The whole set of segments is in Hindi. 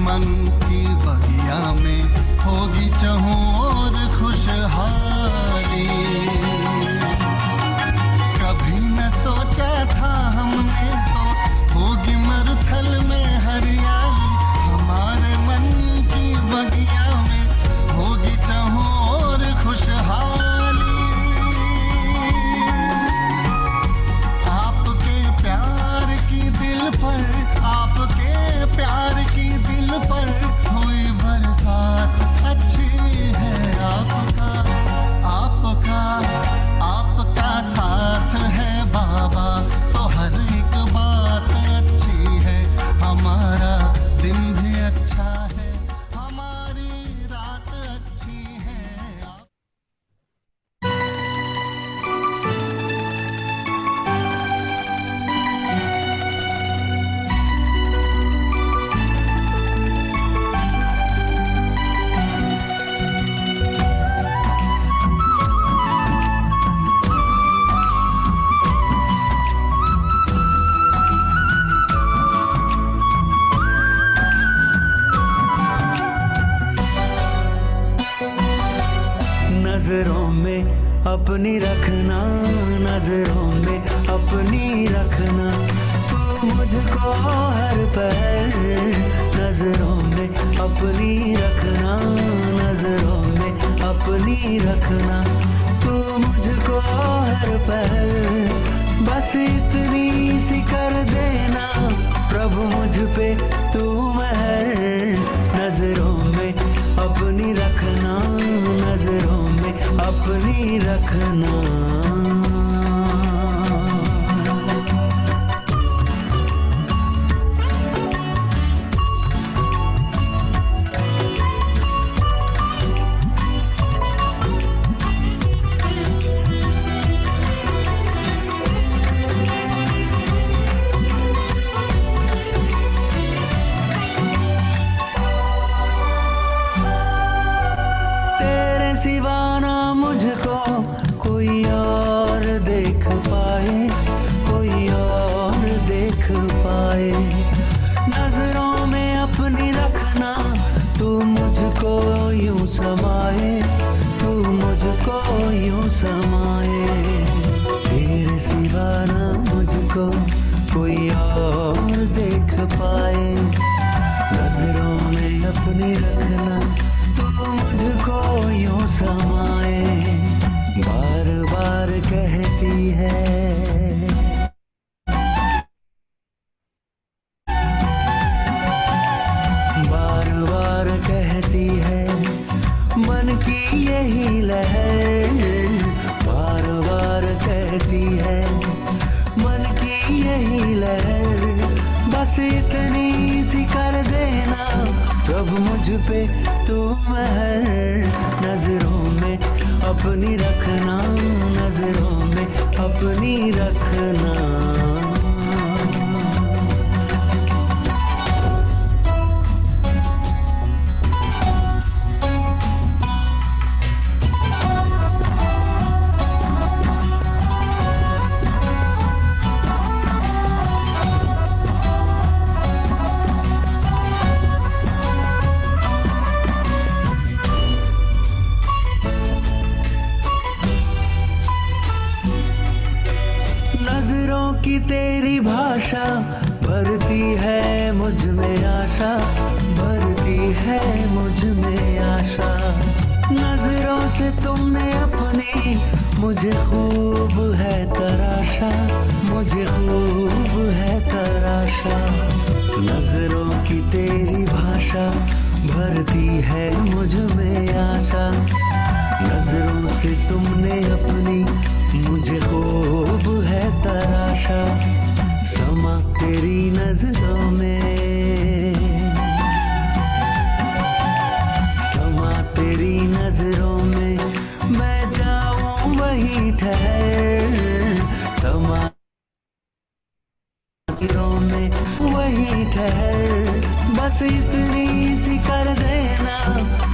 मन की बगिया में होगी चहुँ और खुशहाली। कभी न सोचा था हमने तो होगी मरुथल में हरियाली। हमारे मन की बगिया में होगी चहुँ और खुशहाली। आपके प्यार की दिल पर, आपके प्यार की दिल पर हुई बरसात अच्छी है। आपका आपका आपका साथ है बाबा तो हर एक बात अच्छी है। हमारा दिन भी अच्छा है, हमारी रात अच्छी है। नजरों में अपनी रखना, नजरों में अपनी रखना, तू मुझको हर पल नजरों में अपनी रखना, नजरों में अपनी रखना, तू मुझको हर पल। बस इतनी सी कर देना प्रभु मुझ पे तू मेहर। नजरों में अपनी रखना, नजरों में अपनी रखना। सिवाना मुझको कोई और देख पाए, कोई और देख पाए। नजरों में अपनी रखना, तू मुझको यूं समाए, तू मुझको यूं समाए। तेरे सिवाना मुझको कोई और देख पाए। नजरों में अपनी रखना, तू मुझको यूं समाए। बार बार कहती है, बार बार कहती है मन की यही लहर। बार बार कहती है मन की यही लहर। बस इतनी सी कर देना प्रभु मुझ पे तू मेहर। नजरों में अपनी रखना, नजरों में अपनी रखना। नजरों की तेरी भाषा भरती है मुझ में आशा, भरती है मुझ में आशा। नजरों से तुमने अपनी मुझे खूब है तराशा, मुझे खूब है तराशा। नजरों की तेरी भाषा भरती है मुझ में आशा। नजरों से तुमने अपनी मुझे खूब है तराशा। समा तेरी नजरों में, समा तेरी नजरों में, मैं जाऊं वहीं ठहर। समा नजरों में वहीं ठहर। बस इतनी सी कर देना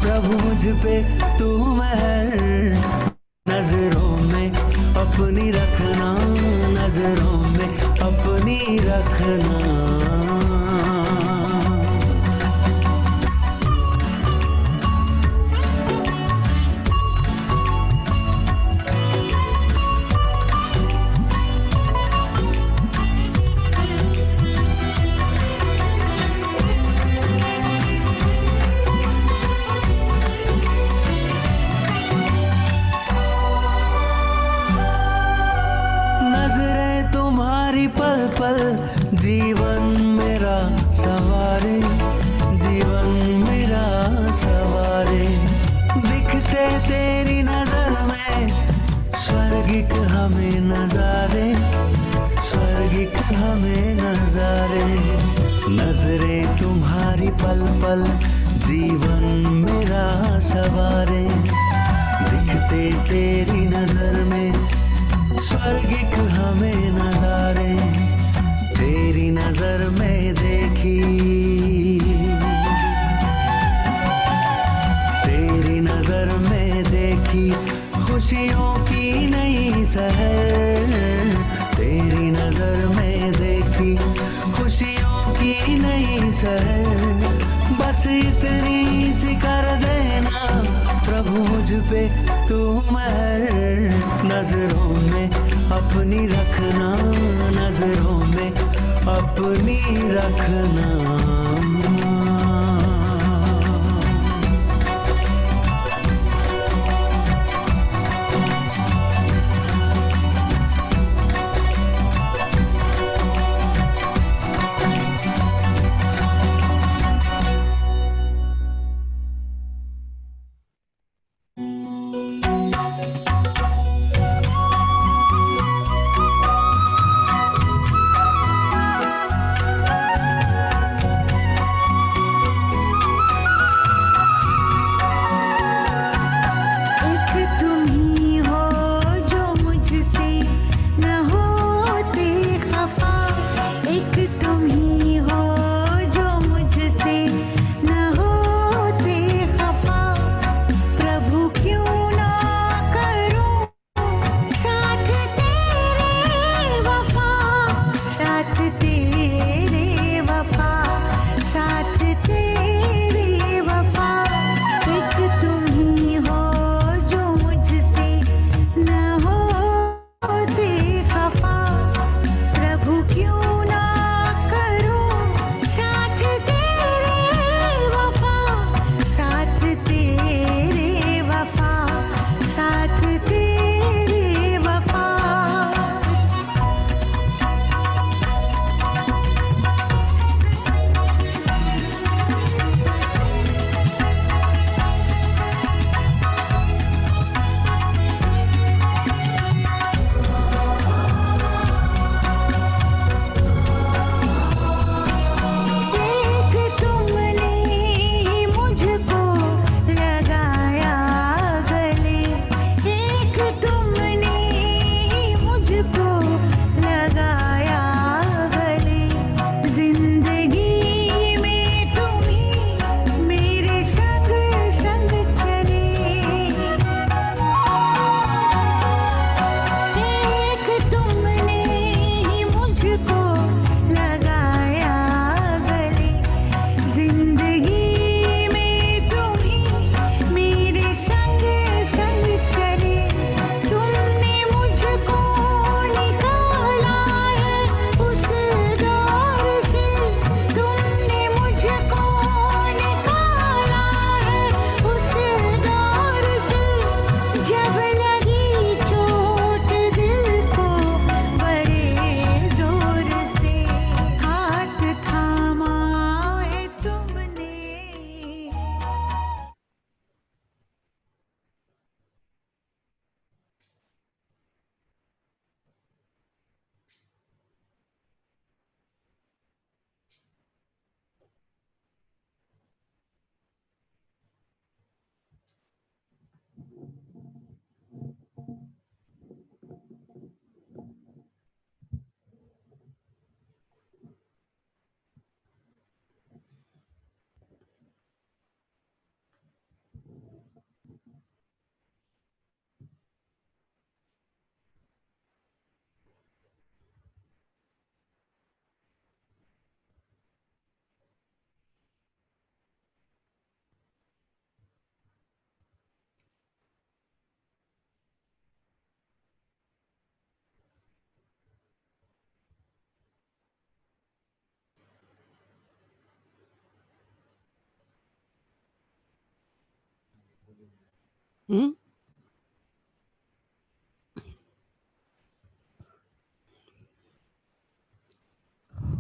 प्रभु मुझ पे तू मेहर। नजरों में अपनी रखना, नजरों में अपनी रखना। पल पल जीवन मेरा सवारे, दिखते तेरी नजर में स्वर्गिक हमें नजारे, तेरी नजर में देखी, तेरी नजर में देखी खुशियों की नई सहर, तेरी नजर में देखी खुशियों की नई सहर। बस इतनी सी कर देना प्रभु मुझ पे तू मेहर, नजरों में अपनी रखना, नजरों में अपनी रखना।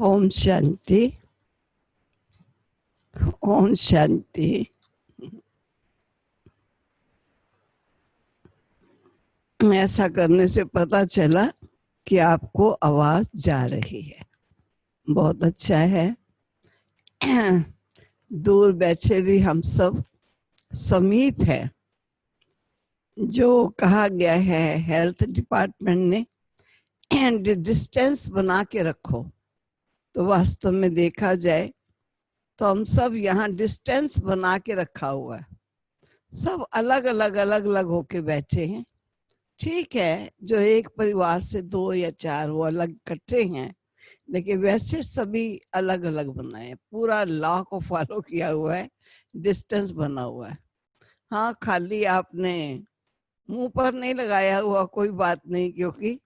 ओम शांति, ओम शांति। ऐसा करने से पता चला कि आपको आवाज जा रही है। बहुत अच्छा है। दूर बैठे भी हम सब समीप है। जो कहा गया है हेल्थ डिपार्टमेंट ने, एंड डिस्टेंस बना के रखो, तो वास्तव में देखा जाए तो हम सब यहाँ डिस्टेंस बना के रखा हुआ है। सब अलग अलग अलग अलग होके बैठे हैं। ठीक है, जो एक परिवार से 2 या 4 वो अलग इकट्ठे हैं, लेकिन वैसे सभी अलग अलग बनाए हैं। पूरा लॉ को फॉलो किया हुआ है, डिस्टेंस बना हुआ है। हाँ, खाली आपने मुंह पर नहीं लगाया हुआ, कोई बात नहीं, क्योंकि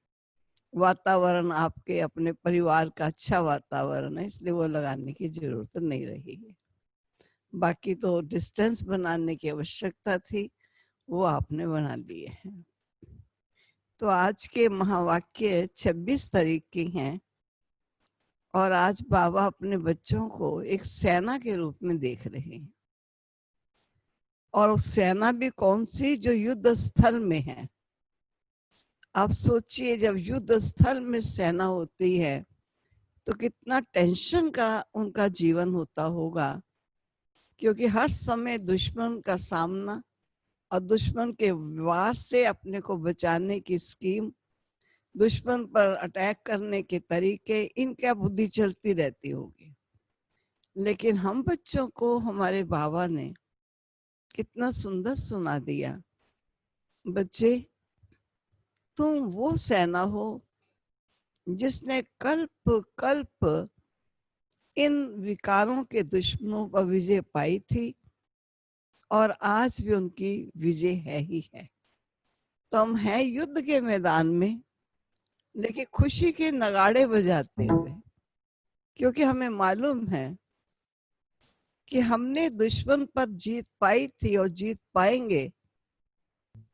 वातावरण आपके अपने परिवार का अच्छा वातावरण है, इसलिए वो लगाने की जरूरत नहीं रही है। बाकी तो डिस्टेंस बनाने की आवश्यकता थी, वो आपने बना लिए हैं। तो आज के महावाक्य 26 तारीख के हैं, और आज बाबा अपने बच्चों को एक सेना के रूप में देख रहे हैं। और सेना भी कौन सी? जो युद्ध स्थल में है। आप सोचिए, जब युद्ध स्थल में सेना होती है तो कितना टेंशन का उनका जीवन होता होगा, क्योंकि हर समय दुश्मन का सामना और दुश्मन के वार से अपने को बचाने की स्कीम, दुश्मन पर अटैक करने के तरीके, इनका बुद्धि चलती रहती होगी। लेकिन हम बच्चों को हमारे बाबा ने कितना सुंदर सुना दिया, बच्चे तुम वो सेना हो जिसने कल्प कल्प इन विकारों के दुश्मनों पर विजय पाई थी, और आज भी उनकी विजय है ही है। तो हम हैं युद्ध के मैदान में, लेकिन खुशी के नगाड़े बजाते हुए, क्योंकि हमें मालूम है कि हमने दुश्मन पर जीत पाई थी और जीत पाएंगे।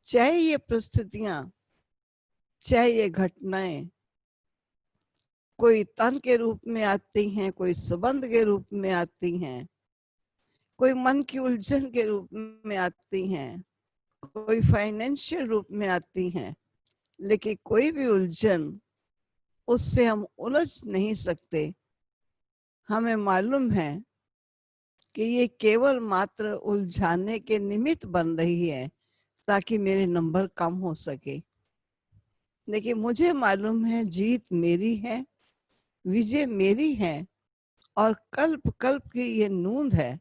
चाहे ये परिस्थितियां, चाहे ये घटनाएं कोई तन के रूप में आती हैं, कोई संबंध के रूप में आती हैं, कोई मन की उलझन के रूप में आती हैं, कोई फाइनेंशियल रूप में आती हैं, लेकिन कोई भी उलझन, उससे हम उलझ नहीं सकते। हमें मालूम है कि ये केवल मात्र उलझाने के निमित्त बन रही है, ताकि मेरे नंबर कम हो सके। लेकिन मुझे मालूम है जीत मेरी है, विजय मेरी है, और कल्प कल्प की ये नूंद है,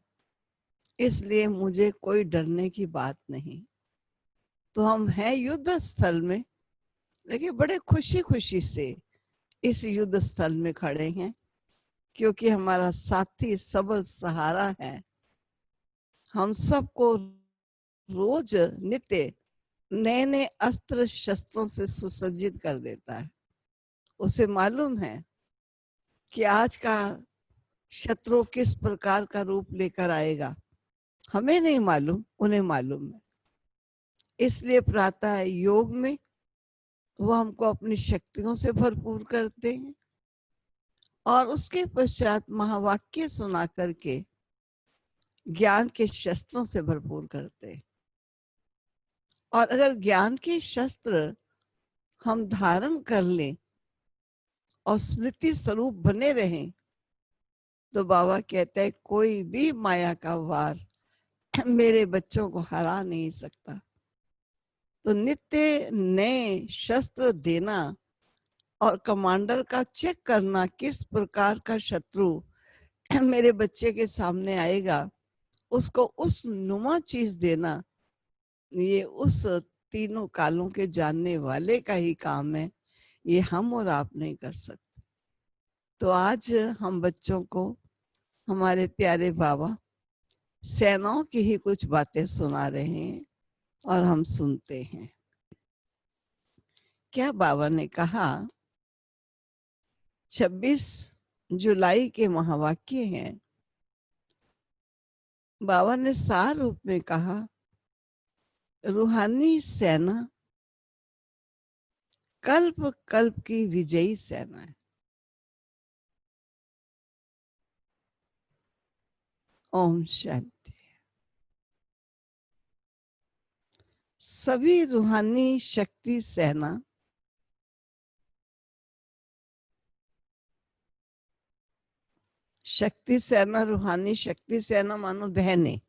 इसलिए मुझे कोई डरने की बात नहीं। तो हम हैं युद्ध स्थल में, लेकिन बड़े खुशी खुशी से इस युद्ध स्थल में खड़े हैं, क्योंकि हमारा साथी सबल सहारा है। हम सबको रोज नित्य नए नए अस्त्र शस्त्रों से सुसज्जित कर देता है। उसे मालूम है कि आज का शत्रु किस प्रकार का रूप लेकर आएगा। हमें नहीं मालूम, उन्हें मालूम है। इसलिए प्रातः योग में वो हमको अपनी शक्तियों से भरपूर करते हैं, और उसके पश्चात महावाक्य सुना करके ज्ञान के शस्त्रों से भरपूर करते हैं। और अगर ज्ञान के शस्त्र हम धारण कर लें और स्मृति स्वरूप बने रहें, तो बाबा कहते हैं कोई भी माया का वार मेरे बच्चों को हरा नहीं सकता। तो नित्य नए शस्त्र देना और कमांडर का चेक करना किस प्रकार का शत्रु मेरे बच्चे के सामने आएगा, उसको उस नुमा चीज देना, ये उस तीनों कालों के जानने वाले का ही काम है। ये हम और आप नहीं कर सकते। तो आज हम बच्चों को हमारे प्यारे बाबा सेनाओं की ही कुछ बातें सुना रहे हैं, और हम सुनते हैं। क्या बाबा ने कहा? 26 जुलाई के महावाक्य हैं। बाबा ने सार रूप में कहा, रूहानी सेना कल्प कल्प की विजयी सेना है। ओम शांति। सभी रूहानी शक्ति सेना शक्ति सेना, रूहानी शक्ति सेना मानो बहनें,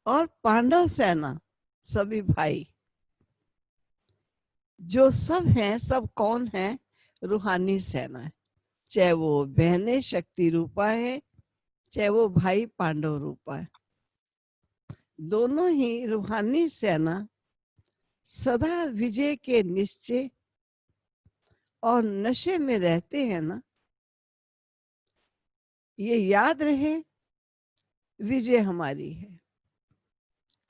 और पांडव सेना सभी भाई। जो सब हैं, सब कौन है? रूहानी सेना है। चाहे वो बहनें शक्ति रूपा है, चाहे वो भाई पांडव रूपा है। दोनों ही रूहानी सेना सदा विजय के निश्चय और नशे में रहते हैं ना। ये याद रहे, विजय हमारी है।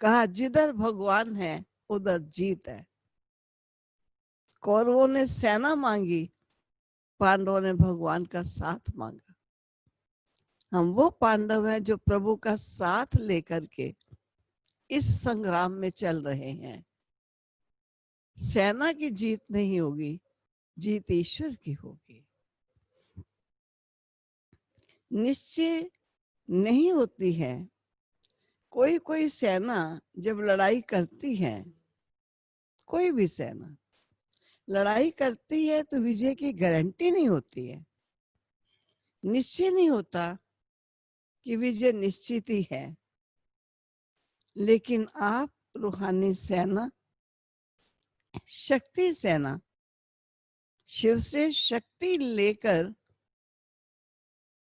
कहा जिधर भगवान है उधर जीत है। कौरवों ने सेना मांगी, पांडवों ने भगवान का साथ मांगा। हम वो पांडव हैं जो प्रभु का साथ लेकर के इस संग्राम में चल रहे हैं। सेना की जीत नहीं होगी, जीत ईश्वर की होगी। निश्चय नहीं होती है। कोई कोई सेना जब लड़ाई करती है, कोई भी सेना लड़ाई करती है तो विजय की गारंटी नहीं होती है। निश्चय नहीं होता कि विजय निश्चित ही है। लेकिन आप रूहानी सेना, शक्ति सेना, शिव से शक्ति लेकर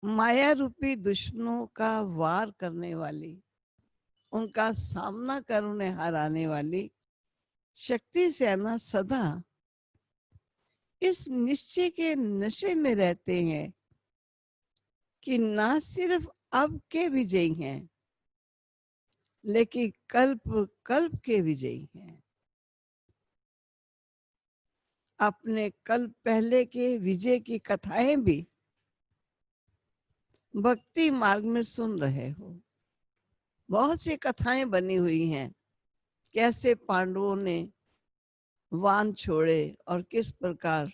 माया रूपी दुश्मनों का वार करने वाली, उनका सामना कर उन्हें हराने वाली शक्ति सेना सदा इस निश्चय के नशे में रहते हैं कि ना सिर्फ अब के विजयी हैं, लेकिन कल्प कल्प के विजयी हैं। अपने कल्प पहले के विजय की कथाएं भी भक्ति मार्ग में सुन रहे हो। बहुत सी कथाएं बनी हुई हैं, कैसे पांडवों ने वान छोड़े और किस प्रकार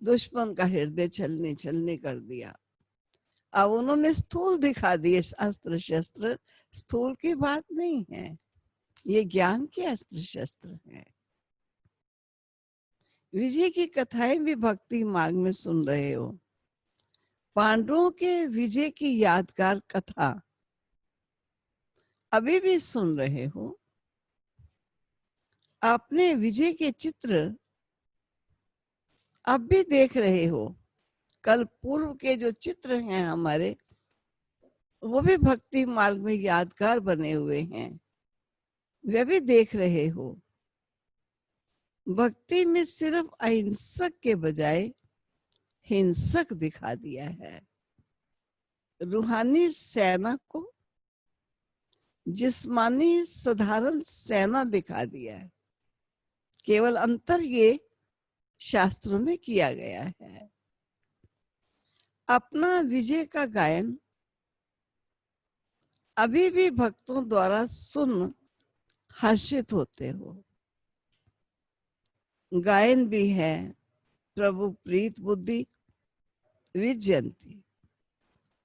दुश्मन का हृदय छलनी छलनी कर दिया। अब उन्होंने स्थूल दिखा दिए अस्त्र शस्त्र। स्थूल की बात नहीं है, ये ज्ञान के अस्त्र शस्त्र है। विजय की कथाएं भी भक्ति मार्ग में सुन रहे हो। पांडवों के विजय की यादगार कथा अभी भी सुन रहे हो। अपने विजय के चित्र अब भी देख रहे हो। कल पूर्व के जो चित्र हैं हमारे, वो भी भक्ति मार्ग में यादगार बने हुए हैं, वे भी देख रहे हो। भक्ति में सिर्फ अहिंसक के बजाय हिंसक दिखा दिया है। रूहानी सेना को जिस्मानी साधारण सेना दिखा दिया है। केवल अंतर ये शास्त्रों में किया गया है। अपना विजय का गायन अभी भी भक्तों द्वारा सुन हर्षित होते हो। गायन भी है, प्रभु प्रीत बुद्धि विजयंती,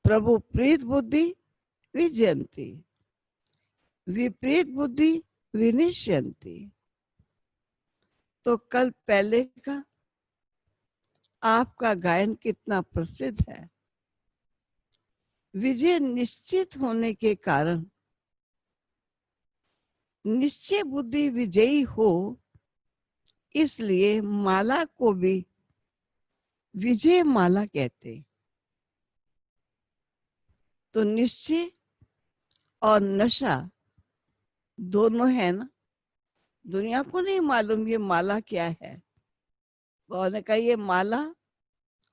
प्रभु प्रीत बुद्धि विजयंती, विपरीत बुद्धि विनिश्यंती। तो कल पहले का आपका गायन कितना प्रसिद्ध है। विजय निश्चित होने के कारण निश्चय बुद्धि विजयी हो, इसलिए माला को भी विजय माला कहते। तो निश्चय और नशा दोनों है ना। दुनिया को नहीं मालूम ये माला क्या है। उन्होंने कहा ये माला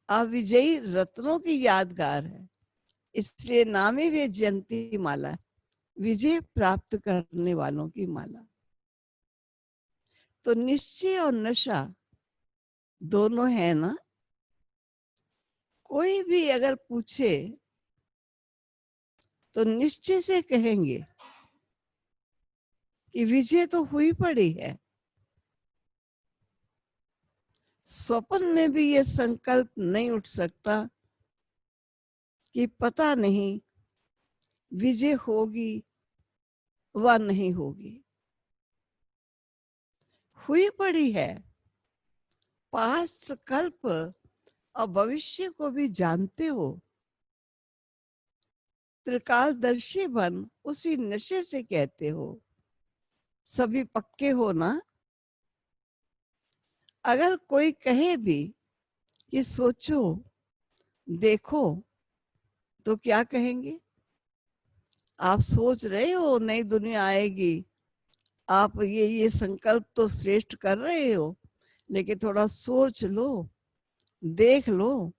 अविजयी रत्नों की यादगार है, इसलिए नाम ही विजयंती माला, विजय प्राप्त करने वालों की माला। तो निश्चय और नशा दोनों है ना। कोई भी अगर पूछे तो निश्चय से कहेंगे कि विजय तो हुई पड़ी है। स्वप्न में भी ये संकल्प नहीं उठ सकता कि पता नहीं विजय होगी व नहीं होगी। हुई पड़ी है। पास्ट, कल्प और भविष्य को भी जानते हो, त्रिकालदर्शी बन, उसी नशे से कहते हो, सभी पक्के हो ना। अगर कोई कहे भी कि सोचो देखो, तो क्या कहेंगे? आप सोच रहे हो नई दुनिया आएगी, आप ये संकल्प तो श्रेष्ठ कर रहे हो, लेकिन थोड़ा सोच लो, देख लो।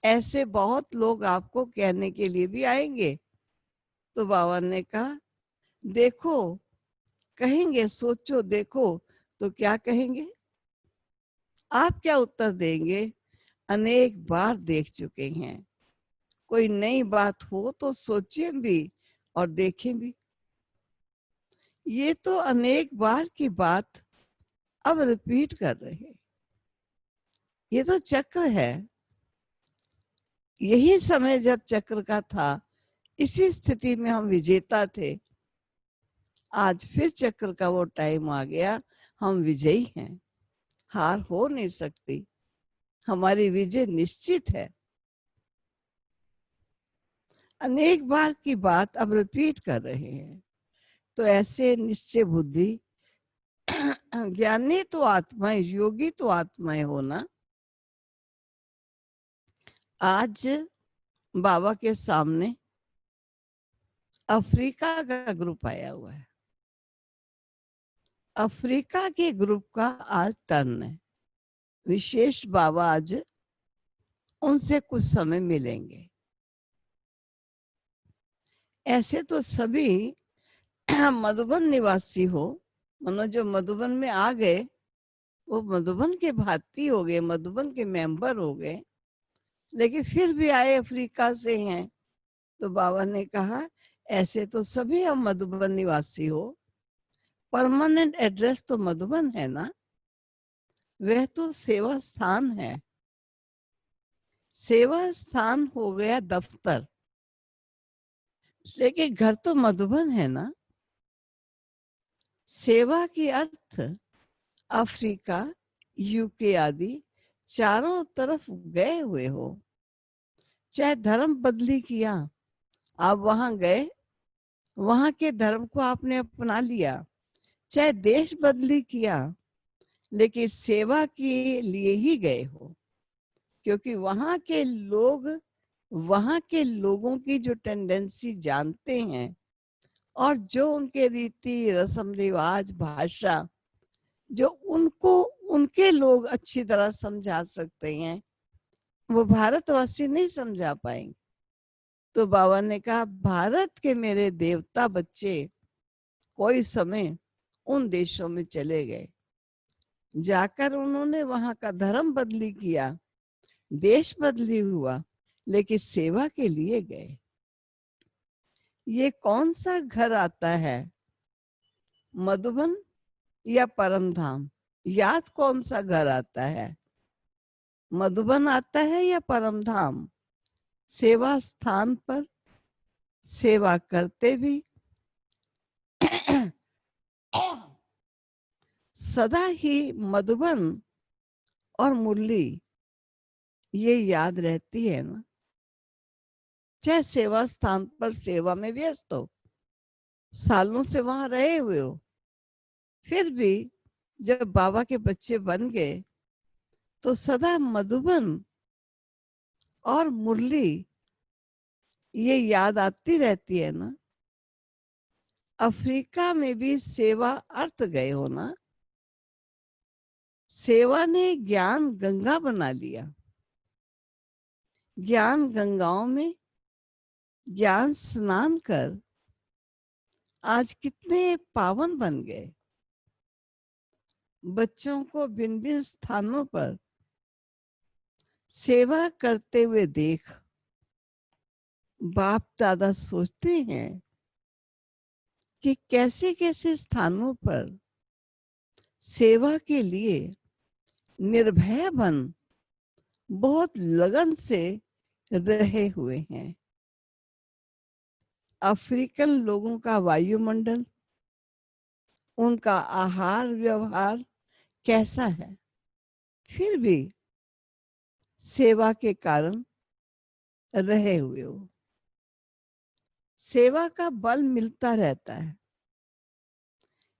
ऐसे बहुत लोग आपको कहने के लिए भी आएंगे। तो बाबा ने कहा देखो, कहेंगे सोचो देखो, तो क्या कहेंगे? आप क्या उत्तर देंगे? अनेक बार देख चुके हैं। कोई नई बात हो तो सोचें भी और देखें भी। ये तो अनेक बार की बात अब रिपीट कर रहे हैं। ये तो चक्र है। यही समय जब चक्र का था, इसी स्थिति में हम विजेता थे। आज फिर चक्र का वो टाइम आ गया, हम विजयी हैं। हार हो नहीं सकती, हमारी विजय निश्चित है। अनेक बार की बात अब रिपीट कर रहे हैं। तो ऐसे निश्चय बुद्धि ज्ञानी तो आत्माएं, योगी तो आत्माएं हो ना। आज बाबा के सामने अफ्रीका का ग्रुप आया हुआ है। अफ्रीका के ग्रुप का आज टर्न है। विशेष बाबा आज उनसे कुछ समय मिलेंगे। ऐसे तो सभी मधुबन निवासी हो, मानो जो मधुबन में आ गए वो मधुबन के भाती हो गए, मधुबन के मेंबर हो गए, लेकिन फिर भी आए अफ्रीका से हैं। तो बाबा ने कहा ऐसे तो सभी हम मधुबन निवासी हो, परमानेंट एड्रेस तो मधुबन है ना, वह तो सेवा स्थान है। सेवा स्थान हो गया दफ्तर, लेकिन घर तो मधुबन है ना। सेवा की अर्थ अफ्रीका, यूके आदि चारों तरफ गए हुए हो। चाहे धर्म बदली किया, आप वहां गए, वहां के धर्म को आपने अपना लिया। चाहे देश बदली किया, लेकिन सेवा के लिए ही गए हो। क्योंकि वहां के लोग, वहां के लोगों की जो टेंडेंसी जानते हैं, और जो उनके रीति रस्म रिवाज भाषा, जो उनको उनके लोग अच्छी तरह समझा सकते हैं, वो भारतवासी नहीं समझा पाएंगे। तो बाबा ने कहा भारत के मेरे देवता बच्चे कोई समय उन देशों में चले गए, जाकर उन्होंने वहां का धर्म बदली किया, देश बदली हुआ, लेकिन सेवा के लिए गए। ये कौन सा घर आता है, मधुबन या परम धाम? याद कौन सा घर आता है, मधुबन आता है या परम धाम? सेवा स्थान पर सेवा करते भी सदा ही मधुबन और मुरली ये याद रहती है ना। चाहे सेवा स्थान पर सेवा में व्यस्त हो, सालों से वहां रहे हुए हो, फिर भी जब बाबा के बच्चे बन गए तो सदा मधुबन और मुरली ये याद आती रहती है ना। अफ्रीका में भी सेवा अर्थ गए हो ना। सेवा ने ज्ञान गंगा बना लिया। ज्ञान गंगाओं में ज्ञान स्नान कर आज कितने पावन बन गए। बच्चों को भिन्न भिन्न स्थानों पर सेवा करते हुए देख बाप दादा सोचते हैं कि कैसे कैसे स्थानों पर सेवा के लिए निर्भय बन बहुत लगन से रहे हुए हैं। अफ्रीकन लोगों का वायुमंडल, उनका आहार व्यवहार कैसा है, फिर भी सेवा के कारण रहे हुए हो। सेवा का बल मिलता रहता है,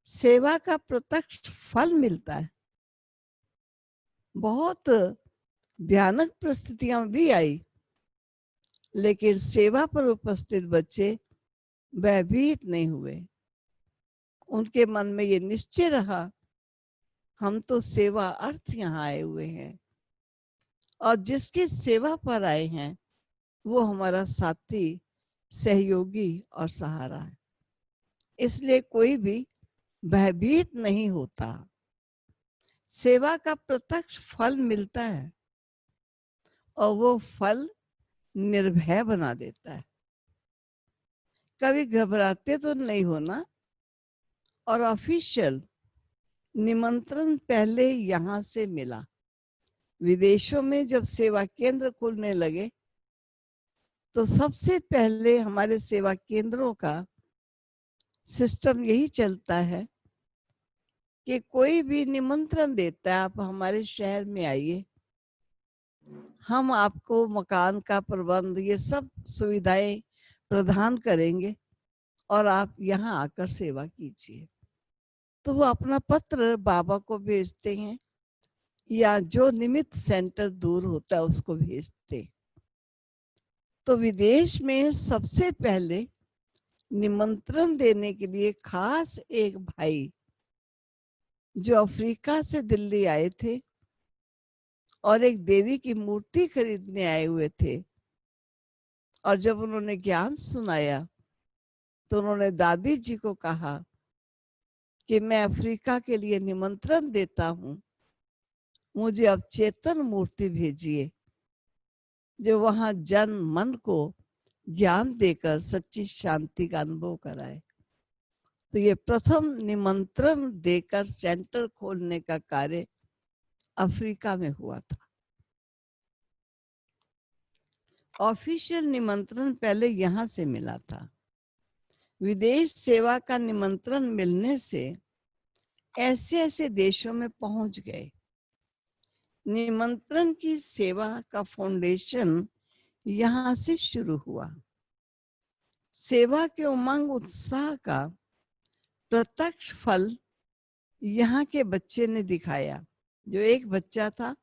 सेवा का प्रत्यक्ष फल मिलता है। बहुत भयानक परिस्थितियां भी आई, लेकिन सेवा पर उपस्थित बच्चे भयभीत नहीं हुए। उनके मन में ये निश्चय रहा, हम तो सेवा अर्थ यहाँ आए हुए हैं, और जिसकी सेवा पर आए हैं वो हमारा साथी, सहयोगी और सहारा है। इसलिए कोई भी भयभीत नहीं होता। सेवा का प्रत्यक्ष फल मिलता है और वो फल निर्भय बना देता है। कभी घबराते तो नहीं होना। और ऑफिशियल निमंत्रण पहले यहाँ से मिला। विदेशों में जब सेवा केंद्र खुलने लगे तो सबसे पहले हमारे सेवा केंद्रों का सिस्टम यही चलता है कि कोई भी निमंत्रण देता है, आप हमारे शहर में आइए, हम आपको मकान का प्रबंध ये सब सुविधाएं प्रदान करेंगे और आप यहाँ आकर सेवा कीजिए। तो वो अपना पत्र बाबा को भेजते हैं या जो निमित्त सेंटर दूर होता है उसको भेजते। तो विदेश में सबसे पहले निमंत्रण देने के लिए खास एक भाई जो अफ्रीका से दिल्ली आए थे और एक देवी की मूर्ति खरीदने आए हुए थे, और जब उन्होंने ज्ञान सुनाया तो उन्होंने दादी जी को कहा कि मैं अफ्रीका के लिए निमंत्रण देता हूं, मुझे अब चेतन मूर्ति भेजिए जो वहां जन मन को ज्ञान देकर सच्ची शांति का अनुभव कराए। तो ये प्रथम निमंत्रण देकर सेंटर खोलने का कार्य अफ्रीका में हुआ था। ऑफिशियल निमंत्रण पहले यहाँ से मिला था। विदेश सेवा का निमंत्रण मिलने से ऐसे ऐसे देशों में पहुंच गए। निमंत्रण की सेवा का फाउंडेशन यहाँ से शुरू हुआ। सेवा के उमंग उत्साह का प्रत्यक्ष फल यहाँ के बच्चे ने दिखाया। जो एक बच्चा था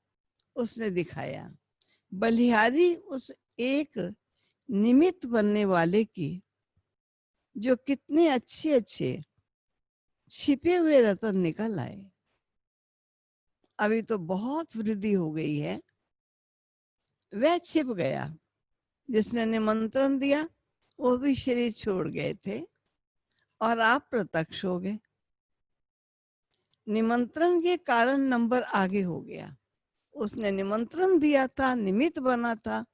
उसने दिखाया। बलिहारी उस एक निमित्त बनने वाले की जो कितने अच्छे अच्छे छिपे हुए रतन निकल आए। अभी तो बहुत वृद्धि हो गई है, वह छिप गया। जिसने निमंत्रण दिया वो भी शरीर छोड़ गए थे और आप प्रत्यक्ष हो गए। निमंत्रण के कारण नंबर आगे हो गया। उसने निमंत्रण दिया था, निमित्त बना था,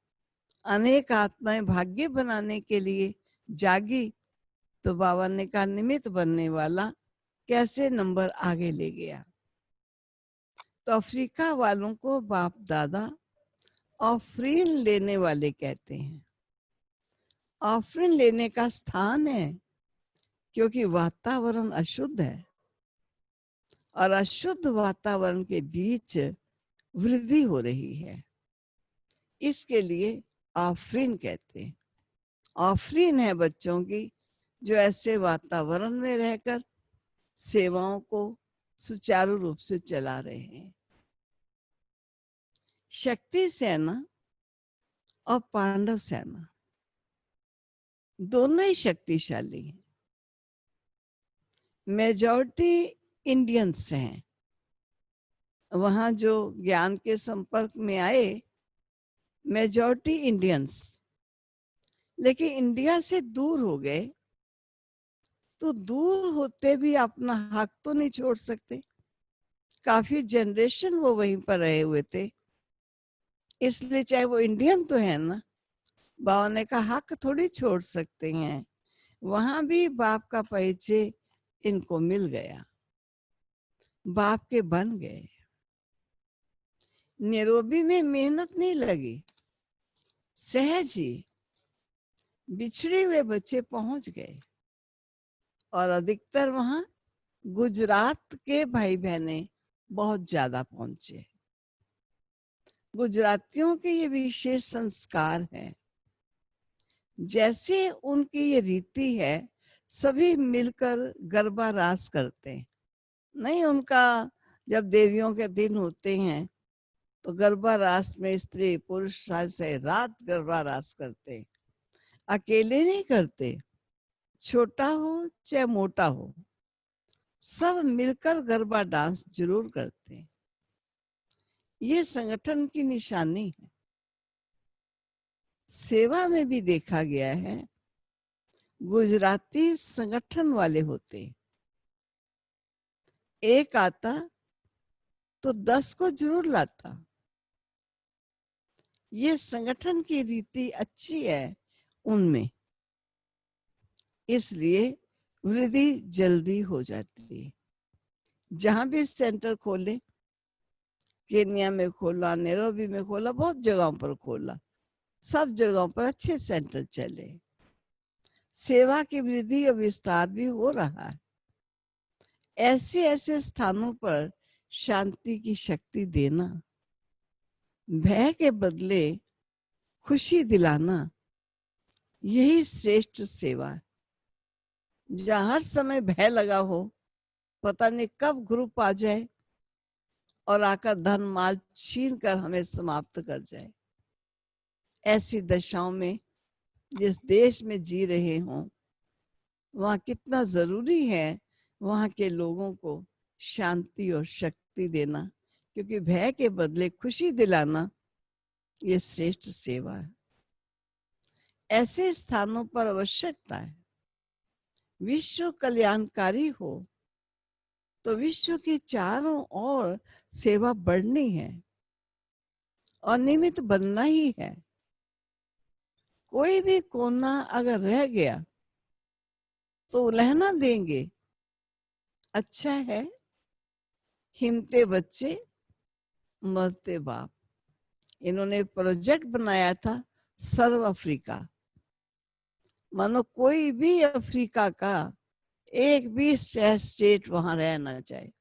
अनेक आत्माएं भाग्य बनाने के लिए जागी, तो बाबा ने कहा निमित्त बनने वाला कैसे नंबर आगे ले गया। तो अफ्रीका वालों को बाप दादा ऑफरीन लेने वाले कहते हैं। ऑफरीन लेने का स्थान है, क्योंकि वातावरण अशुद्ध है और अशुद्ध वातावरण के बीच वृद्धि हो रही है, इसके लिए ऑफरीन कहते हैं। ऑफरीन है बच्चों की जो ऐसे वातावरण में रहकर सेवाओं को सुचारू रूप से चला रहे हैं। शक्ति सेना और पांडव सेना दोनों ही शक्तिशाली हैं। मेजॉरिटी इंडियंस हैं। वहां जो ज्ञान के संपर्क में आए मेजॉरिटी इंडियंस, लेकिन इंडिया से दूर हो गए। तो दूर होते भी अपना हक तो नहीं छोड़ सकते। काफी जनरेशन वो वहीं पर रहे हुए थे, इसलिए चाहे वो इंडियन तो है ना, बाबा ने कहा हक थोड़ी छोड़ सकते हैं। वहां भी बाप का परिचय इनको मिल गया, बाप के बन गए। नैरोबी में मेहनत नहीं लगी, सहज ही बिछड़े हुए बच्चे पहुंच गए। और अधिकतर वहां गुजरात के भाई बहने बहुत ज्यादा पहुंचे। गुजरातियों के ये विशेष संस्कार है। जैसे उनकी ये रीति है, सभी मिलकर गरबा रास करते हैं। नहीं, उनका जब देवियों के दिन होते हैं तो गरबा रास में स्त्री पुरुष साथ से रात गरबा रास करते हैं। अकेले नहीं करते, छोटा हो चाहे मोटा हो, सब मिलकर गरबा डांस जरूर करते हैं। ये संगठन की निशानी है। सेवा में भी देखा गया है, गुजराती संगठन वाले होते, एक आता तो 10 को जरूर लाता। ये संगठन की रीति अच्छी है उनमें, इसलिए वृद्धि जल्दी हो जाती है। जहां भी सेंटर खोले, केन्या में खोला, नैरोबी में खोला, बहुत जगहों पर खोला, सब जगहों पर अच्छे सेंटर चले। सेवा की वृद्धि और विस्तार भी हो रहा है। ऐसे ऐसे स्थानों पर शांति की शक्ति देना, भय के बदले खुशी दिलाना, यही श्रेष्ठ सेवा है। जहां हर समय भय लगा हो, पता नहीं कब ग्रुप आ जाए और आकर धन माल छीन कर हमें समाप्त कर जाए। ऐसी दशाओं में जिस देश में जी रहे हों, वहां कितना जरूरी है वहां के लोगों को शांति और शक्ति देना, क्योंकि भय के बदले खुशी दिलाना ये श्रेष्ठ सेवा है। ऐसे स्थानों पर आवश्यकता है। विश्व कल्याणकारी हो तो विश्व की चारों ओर सेवा बढ़नी है और निमित्त बनना ही है। कोई भी कोना अगर रह गया तो उलहना देंगे। अच्छा है, हिमते बच्चे मरते बाप। इन्होंने प्रोजेक्ट बनाया था सर्व अफ्रीका, मानो कोई भी अफ्रीका का एक भी स्टेट वहां रह ना जाए।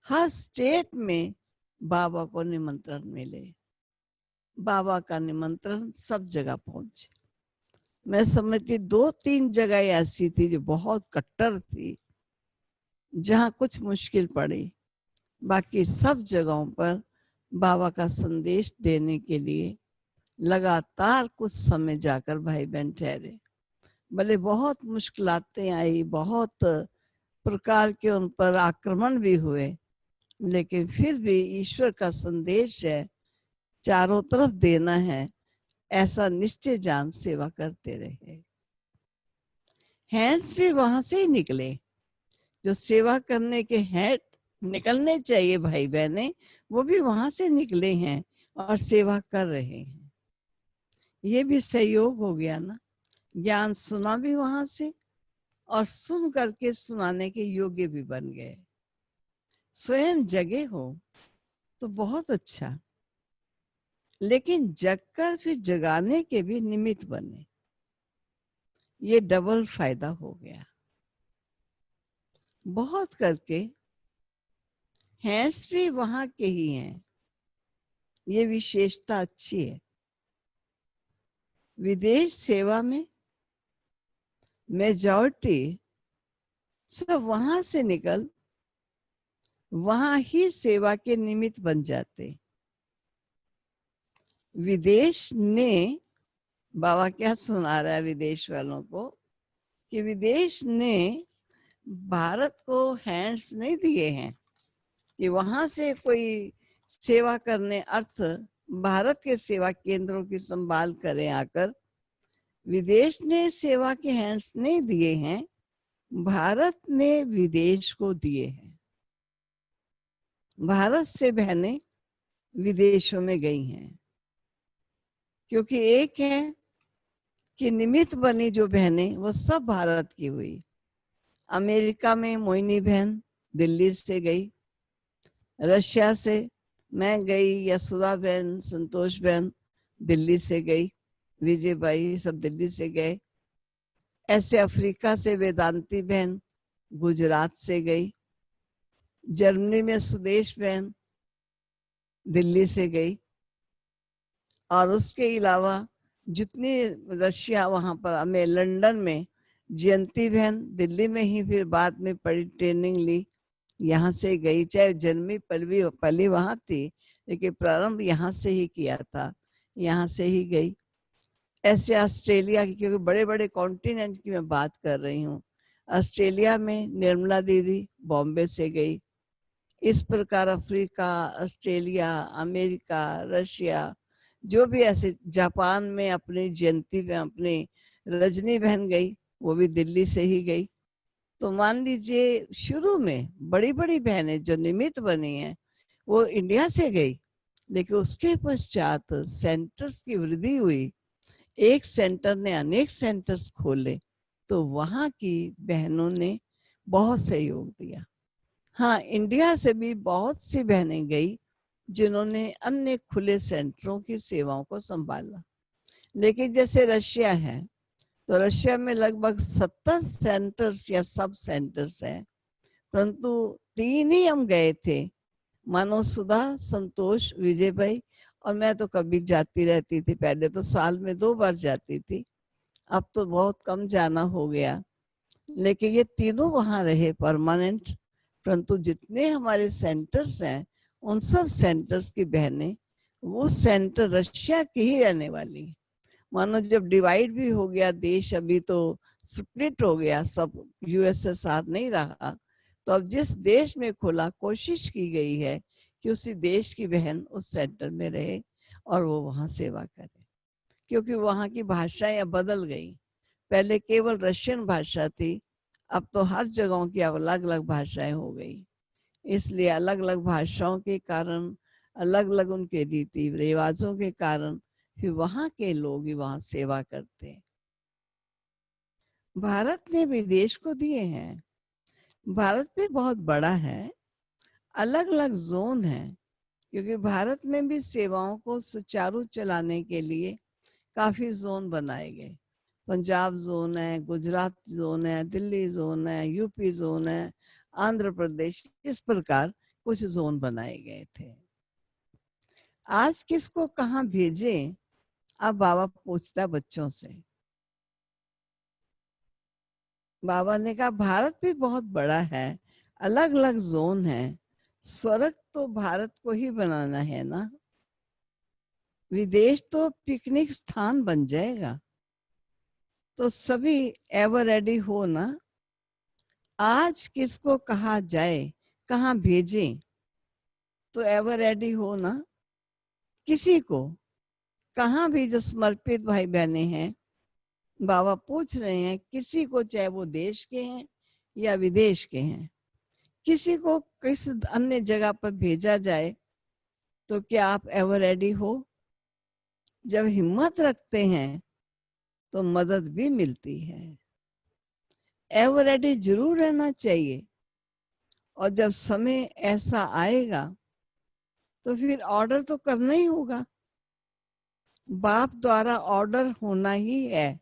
हर स्टेट में बाबा को निमंत्रण मिले, बाबा का निमंत्रण सब जगह पहुंचे। मैं समझती 2-3 जगह ऐसी थी जो बहुत कट्टर थी, जहां कुछ मुश्किल पड़ी, बाकी सब जगहों पर बाबा का संदेश देने के लिए लगातार कुछ समय जाकर भाई बहन ठहरे। भले बहुत मुश्किलातें आई, बहुत प्रकार के उन पर आक्रमण भी हुए, लेकिन फिर भी ईश्वर का संदेश है, चारों तरफ देना है, ऐसा निश्चय जान सेवा करते रहे। हैंड्स भी वहां से ही निकले, जो सेवा करने के हैंड निकलने चाहिए भाई बहने, वो भी वहां से निकले हैं और सेवा कर रहे हैं। ये भी सहयोग हो गया ना। ज्ञान सुना भी वहां से और सुन करके सुनाने के योग्य भी बन गए। स्वयं जगे हो तो बहुत अच्छा, लेकिन जगकर फिर जगाने के भी निमित्त बने, ये डबल फायदा हो गया। बहुत करके हैंड्स भी वहां के ही हैं, ये विशेषता अच्छी है। विदेश सेवा में मेजॉरिटी सब वहां से निकल वहां ही सेवा के निमित्त बन जाते। विदेश ने, बाबा क्या सुना रहा है विदेश वालों को, कि विदेश ने भारत को हैंड्स नहीं दिए हैं कि वहां से कोई सेवा करने अर्थ भारत के सेवा केंद्रों की संभाल करें आकर। विदेश ने सेवा के हैंड्स नहीं दिए हैं, भारत ने विदेश को दिए हैं। भारत से बहनें विदेशों में गई हैं, क्योंकि एक है कि निमित्त बनी जो बहनें वो सब भारत की हुई। अमेरिका में मोहिनी बहन दिल्ली से गई, रशिया से मैं गई, यशोदा बहन, संतोष बहन दिल्ली से गई, विजय बाई सब दिल्ली से गए। ऐसे अफ्रीका से वेदांती बहन गुजरात से गई, जर्मनी में सुदेश बहन दिल्ली से गई, और उसके अलावा जितनी रशिया वहां पर मैं लंदन में जयंती बहन दिल्ली में ही फिर बाद में पढ़ी, ट्रेनिंग ली, यहाँ से गई, चाहे जन्मी पली पली वहां थी लेकिन प्रारंभ यहाँ से ही किया था, यहाँ से ही गई। ऐसे ऑस्ट्रेलिया की, क्योंकि बड़े बड़े कॉन्टिनेंट की मैं बात कर रही हूँ, ऑस्ट्रेलिया में निर्मला दीदी बॉम्बे से गई। इस प्रकार अफ्रीका, ऑस्ट्रेलिया, अमेरिका, रशिया, जो भी ऐसे, जापान में अपनी जयंती में अपनी रजनी बहन गई, वो भी दिल्ली से ही गई। तो मान लीजिए शुरू में बड़ी बड़ी बहनें जो निमित्त बनी हैं वो इंडिया से गई, लेकिन उसके पश्चात सेंटर्स की वृद्धि हुई, एक सेंटर ने अनेक सेंटर्स खोले, तो वहां की बहनों ने बहुत सहयोग दिया। हाँ, इंडिया से भी बहुत सी बहनें गई जिन्होंने अन्य खुले सेंटरों की सेवाओं को संभाला। लेकिन जैसे रशिया है, तो रशिया में लगभग 70 सेंटर्स या सब सेंटर्स हैं, परंतु 3 ही हम गए थे, मानव सुधा, संतोष, विजय भाई, और मैं तो कभी जाती रहती थी, पहले तो साल में 2 बार जाती थी, अब तो बहुत कम जाना हो गया। लेकिन ये तीनों वहां रहे परमानेंट। परंतु जितने हमारे सेंटर्स हैं उन सब सेंटर्स की बहनें वो सेंटर रशिया की ही रहने वाली। मानो जब डिवाइड भी हो गया देश, अभी तो स्प्लिट हो गया, सब यूएसएसआर नहीं रहा, तो अब जिस देश में खुला कोशिश की गई है कि उसी देश की बहन उस सेंटर में रहे और वो वहां सेवा करे, क्योंकि वहां की भाषाएं अब बदल गई। पहले केवल रशियन भाषा थी, अब तो हर जगहों की अलग अलग भाषाएं हो गई। इसलिए अलग अलग भाषाओं के कारण, अलग अलग उनके रीति रिवाजों के कारण फिर वहां के लोग ही वहां सेवा करते हैं। भारत ने भी देश को दिए हैं, भारत भी बहुत बड़ा है, अलग अलग जोन है, क्योंकि भारत में भी सेवाओं को सुचारू चलाने के लिए काफी जोन बनाए गए। पंजाब जोन है, गुजरात जोन है, दिल्ली जोन है, यूपी जोन है, आंध्र प्रदेश, इस प्रकार कुछ जोन बनाए गए थे। आज किसको कहाँ भेजें, अब बाबा पूछता बच्चों से। बाबा ने कहा भारत भी बहुत बड़ा है, अलग अलग जोन है, स्वर्ग तो भारत को ही बनाना है ना, विदेश तो पिकनिक स्थान बन जाएगा। तो सभी एवर रेडी हो ना, आज किसको कहा जाए, कहाँ भेजें, तो एवर रेडी हो ना, किसी को कहाँ भी जो समर्पित भाई बहने हैं, बाबा पूछ रहे हैं किसी को, चाहे वो देश के हैं या विदेश के हैं, किसी को किस अन्य जगह पर भेजा जाए, तो क्या आप एवर रेडी हो? जब हिम्मत रखते हैं तो मदद भी मिलती है। एवर रेडी जरूर रहना चाहिए, और जब समय ऐसा आएगा तो फिर ऑर्डर तो करना ही होगा, बाप द्वारा ऑर्डर होना ही है।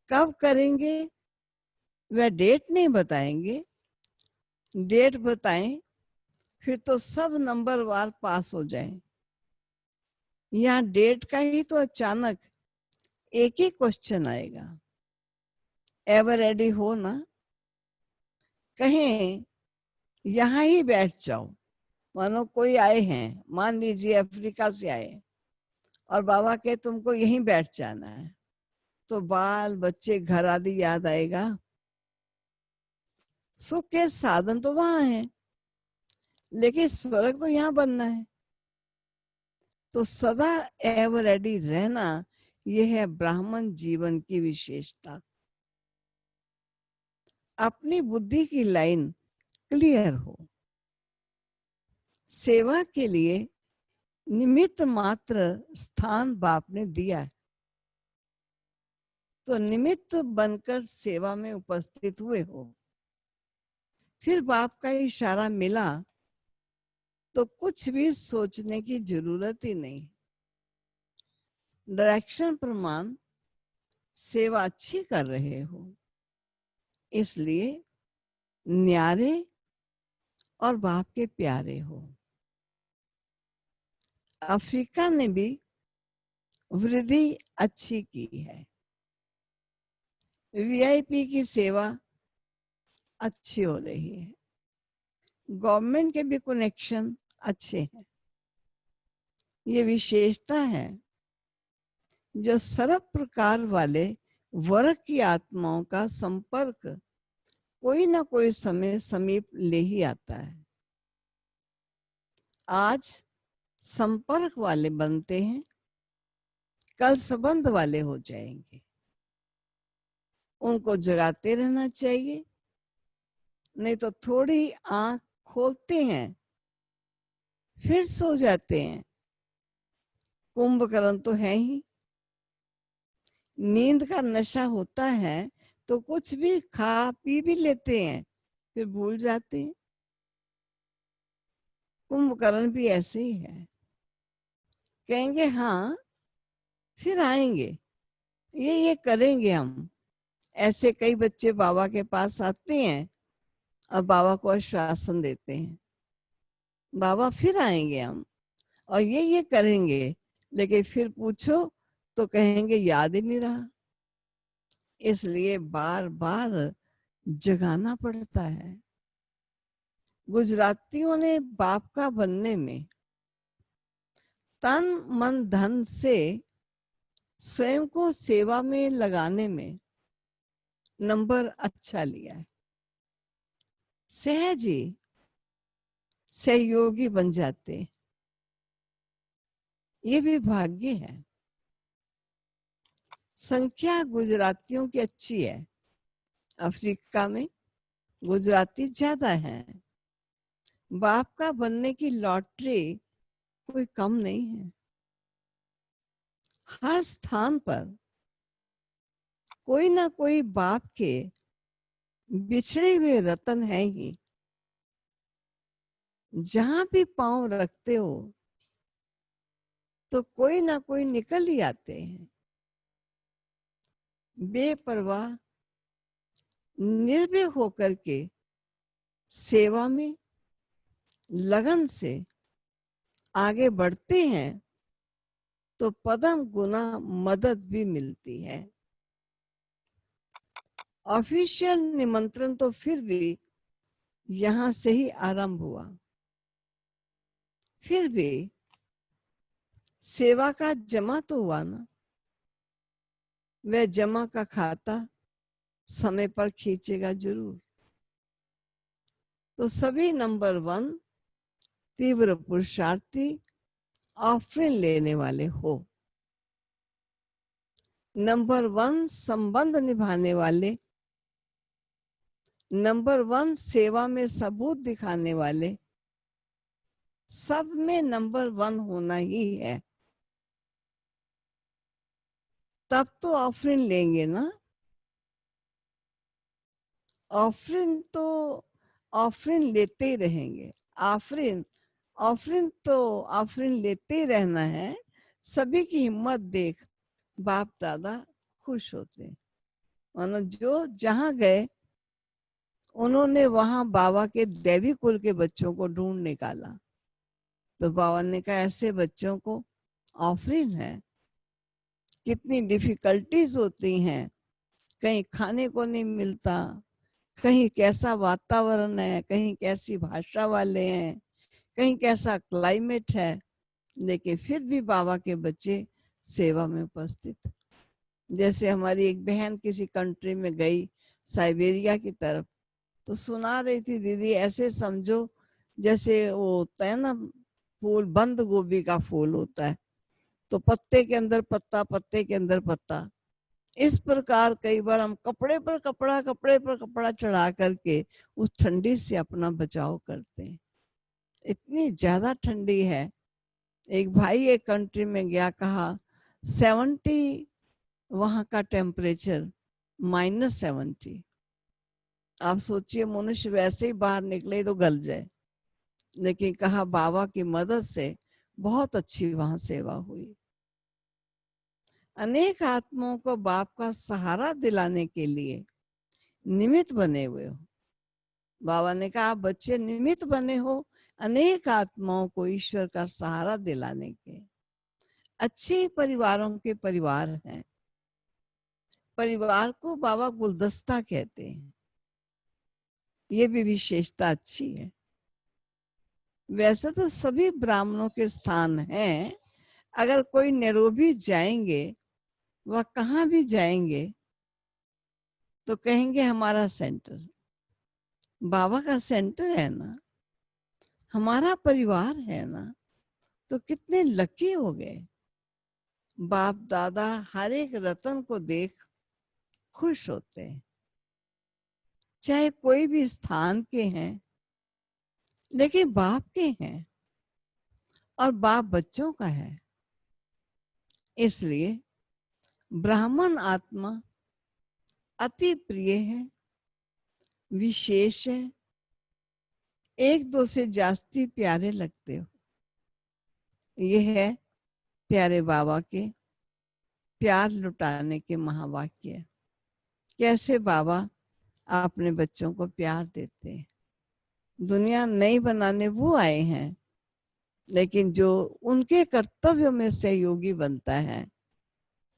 कब करेंगे वह डेट नहीं बताएंगे, डेट बताएं फिर तो सब नंबर वार पास हो जाए। यहाँ डेट का ही तो अचानक एक ही क्वेश्चन आएगा, एवर रेडी हो ना, कहें यहाँ ही बैठ जाओ। मानो कोई आए हैं, मान लीजिए अफ्रीका से आए, और बाबा के तुमको यहीं बैठ जाना है, तो बाल बच्चे घर आदि याद आएगा? सुख के साधन तो वहां है, लेकिन स्वर्ग तो यहाँ बनना है। तो सदा एवर रेडी रहना, यह है ब्राह्मण जीवन की विशेषता। अपनी बुद्धि की लाइन क्लियर हो, सेवा के लिए निमित्त मात्र स्थान बाप ने दिया है, तो निमित्त बनकर सेवा में उपस्थित हुए हो। फिर बाप का इशारा मिला तो कुछ भी सोचने की जरूरत ही नहीं, डायरेक्शन प्रमाण, सेवा अच्छी कर रहे हो, इसलिए न्यारे और बाप के प्यारे हो। अफ्रीका ने भी वृद्धि अच्छी की है, वीआईपी की सेवा अच्छी हो रही है, गवर्नमेंट के भी कनेक्शन अच्छे हैं। ये विशेषता है जो सर्व प्रकार वाले वर्ग की आत्माओं का संपर्क कोई ना कोई समय समीप ले ही आता है। आज संपर्क वाले बनते हैं, कल संबंध वाले हो जाएंगे। उनको जगाते रहना चाहिए, नहीं तो थोड़ी आंख खोलते हैं फिर सो जाते हैं। कुंभकर्ण तो है ही, नींद का नशा होता है तो कुछ भी खा पी भी लेते हैं फिर भूल जाते हैं। कुंभकर्ण भी ऐसे ही है, कहेंगे हाँ फिर आएंगे, ये करेंगे हम। ऐसे कई बच्चे बाबा के पास आते हैं और बाबा को आश्वासन देते हैं, बाबा फिर आएंगे हम और ये करेंगे, लेकिन फिर पूछो तो कहेंगे याद ही नहीं रहा। इसलिए बार बार जगाना पड़ता है। गुजरातियों ने बाप का बनने में तन मन धन से स्वयं को सेवा में लगाने में नंबर अच्छा लिया है। सहज ही सहयोगी बन जाते, ये भी भाग्य है। संख्या गुजरातियों की अच्छी है, अफ्रीका में गुजराती ज्यादा हैं। बाप का बनने की लॉटरी कोई कम नहीं है। हर स्थान पर कोई ना कोई बाप के बिछड़े हुए रतन है ही। जहां भी पांव रखते हो तो कोई ना कोई निकल ही आते हैं। बेपरवाह निर्भय होकर के सेवा में लगन से आगे बढ़ते हैं तो पदम गुना मदद भी मिलती है। ऑफिशियल निमंत्रण तो फिर भी यहां से ही आरंभ हुआ, फिर भी सेवा का जमा तो हुआ ना। वह जमा का खाता समय पर खींचेगा जरूर। तो सभी नंबर 1 तीव्र पुरुषार्थी ऑफरिंग लेने वाले हो। नंबर 1 संबंध निभाने वाले, नंबर 1 सेवा में सबूत दिखाने वाले, सब में नंबर 1 होना ही है। तब तो ऑफरिंग लेंगे ना। ऑफरिंग लेते ही रहेंगे। ऑफरिंग लेते ही रहना है। सभी की हिम्मत देख बाप दादा खुश होते हैं। मानो जो जहां गए उन्होंने वहां बाबा के दैवी कुल के बच्चों को ढूंढ निकाला। तो बाबा ने कहा ऐसे बच्चों को ऑफरिंग है। कितनी डिफिकल्टीज होती हैं, कहीं खाने को नहीं मिलता, कहीं कैसा वातावरण है, कहीं कैसी भाषा वाले हैं, कहीं कैसा क्लाइमेट है, लेकिन फिर भी बाबा के बच्चे सेवा में उपस्थित। जैसे हमारी एक बहन किसी कंट्री में गई साइबेरिया की तरफ, तो सुना रही थी दीदी ऐसे समझो जैसे वो होता है ना फूल, बंद गोभी का फूल होता है, तो पत्ते के अंदर पत्ता, पत्ते के अंदर पत्ता। इस प्रकार कई बार हम कपड़े पर कपड़ा चढ़ा करके उस ठंडी से अपना बचाव करते हैं। इतनी ज्यादा ठंडी है। एक भाई एक कंट्री में गया, कहा 70 वहां का टेम्परेचर, -70। आप सोचिए मनुष्य वैसे ही बाहर निकले तो गल जाए, लेकिन कहा बाबा की मदद से बहुत अच्छी वहां सेवा हुई। अनेक आत्माओं को बाप का सहारा दिलाने के लिए निमित्त बने हुए हो। बाबा ने कहा आप बच्चे निमित्त बने हो अनेक आत्माओं को ईश्वर का सहारा दिलाने के। अच्छे परिवारों के परिवार हैं। परिवार को बाबा गुलदस्ता कहते हैं, ये भी विशेषता अच्छी है। वैसे तो सभी ब्राह्मणों के स्थान हैं, अगर कोई नैरोबी जाएंगे, वह कहाँ भी जाएंगे तो कहेंगे हमारा सेंटर, बाबा का सेंटर है ना, हमारा परिवार है ना, तो कितने लकी हो गए। बाप दादा हर एक रतन को देख खुश होते हैं, चाहे कोई भी स्थान के हैं, लेकिन बाप के हैं और बाप बच्चों का है। इसलिए ब्राह्मण आत्मा अति प्रिय है, विशेष है, एक दो से जास्ती प्यारे लगते हो। यह है प्यारे बाबा के प्यार लुटाने के महावाक्य। कैसे बाबा अपने बच्चों को प्यार देते हैं। दुनिया नई बनाने वो आए हैं, लेकिन जो उनके कर्तव्य में सहयोगी बनता है,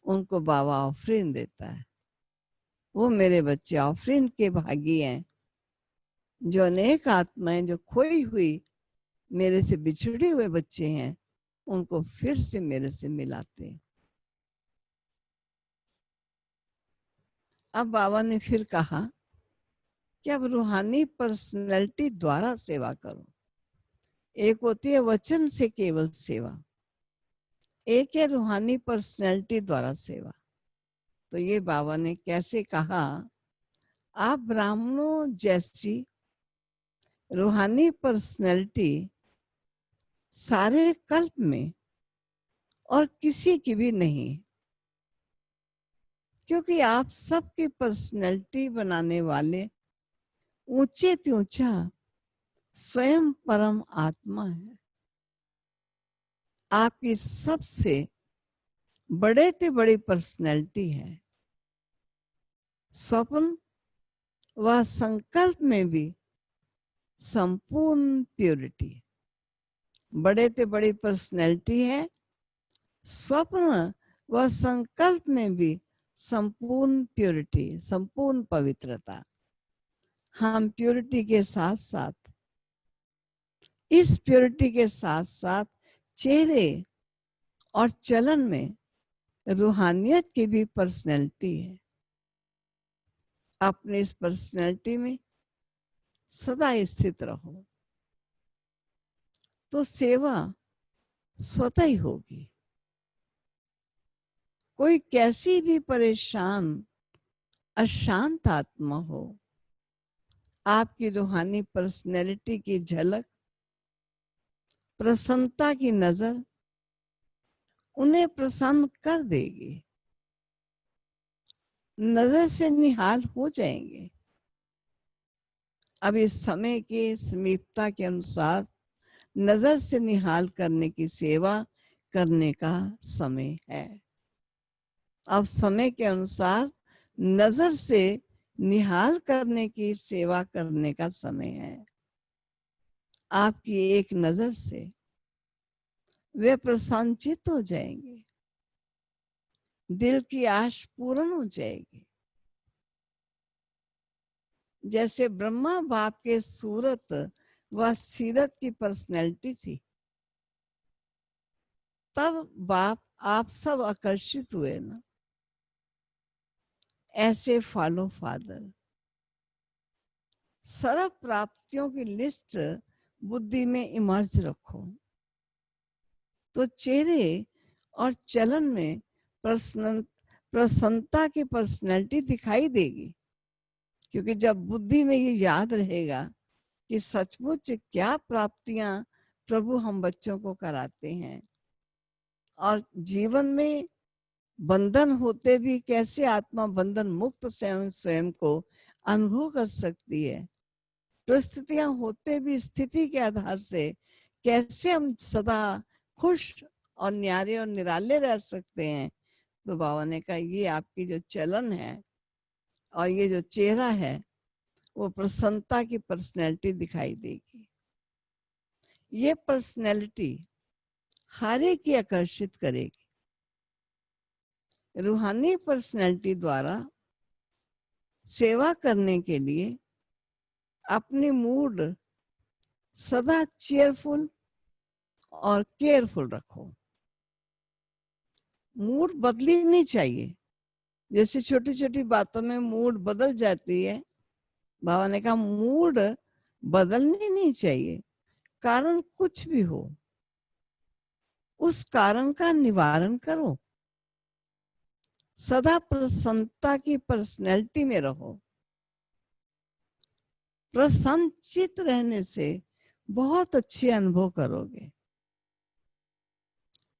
उनको बाबा ऑफरिन देता है। वो मेरे बच्चे ऑफरिन के भागी हैं, जो अनेक आत्माएं जो खोई हुई मेरे से बिछड़े हुए बच्चे हैं, उनको फिर से मेरे से मिलाते हैं। अब बाबा ने फिर कहा कि अब रूहानी पर्सनैलिटी द्वारा सेवा करो। एक होती है वचन से केवल सेवा, एक है रूहानी पर्सनैलिटी द्वारा सेवा। तो ये बाबा ने कैसे कहा, आप ब्राह्मणों जैसी रूहानी पर्सनैलिटी सारे कल्प में और किसी की भी नहीं, क्योंकि आप सबकी पर्सनैलिटी बनाने वाले ऊंचे से ऊंचा स्वयं परम आत्मा है। आपकी सबसे बड़े से बड़ी पर्सनैलिटी है। स्वप्न व संकल्प में भी संपूर्ण प्योरिटी, बड़े से बड़ी पर्सनैलिटी है। स्वप्न व संकल्प में भी संपूर्ण प्योरिटी, संपूर्ण पवित्रता। हम प्योरिटी के साथ साथ, इस प्योरिटी के साथ साथ चेहरे और चलन में रूहानियत की भी पर्सनैलिटी है। अपने इस पर्सनैलिटी में सदा स्थित रहो, तो सेवा स्वतः ही होगी। कोई कैसी भी परेशान अशांत आत्मा हो, आपकी रूहानी पर्सनैलिटी की झलक, प्रसन्नता की नजर उन्हें प्रसन्न कर देगी, नजर से निहाल हो जाएंगे। अब इस समय के समीपता के अनुसार नजर से निहाल करने की सेवा करने का समय है। अब समय के अनुसार नजर से निहाल करने की सेवा करने का समय है। आपकी एक नजर से वे प्रसन्नचित हो जाएंगे, दिल की आश पूर्ण हो जाएगी। जैसे ब्रह्मा बाप के सूरत व सीरत की पर्सनैलिटी थी, तब बाप आप सब आकर्षित हुए ना। ऐसे फॉलो फादर, सर्व प्राप्तियों की लिस्ट बुद्धि में इमर्ज रखो, तो चेहरे और चलन में प्रसन्नता की पर्सनैलिटी दिखाई देगी। क्योंकि जब बुद्धि में ये याद रहेगा कि सचमुच क्या प्राप्तियां प्रभु हम बच्चों को कराते हैं, और जीवन में बंधन होते भी कैसे आत्मा बंधन मुक्त स्वयं को अनुभव कर सकती है, परिस्थितियां होते भी स्थिति के आधार से कैसे हम सदा खुश और न्यारे और निराले रह सकते हैं। तो बाबा ने कहा ये आपकी जो चलन है और ये जो चेहरा है, वो प्रसन्नता की पर्सनैलिटी दिखाई देगी। ये पर्सनैलिटी हर एक की आकर्षित करेगी। रूहानी पर्सनैलिटी द्वारा सेवा करने के लिए अपनी मूड सदा चेयरफुल और केयरफुल रखो। मूड बदली नहीं चाहिए। जैसे छोटी छोटी बातों में मूड बदल जाती है, बाबा ने कहा मूड बदलनी नहीं चाहिए। कारण कुछ भी हो, उस कारण का निवारण करो। सदा प्रसन्नता की पर्सनैलिटी में रहो। प्रसन्नचित रहने से बहुत अच्छे अनुभव करोगे।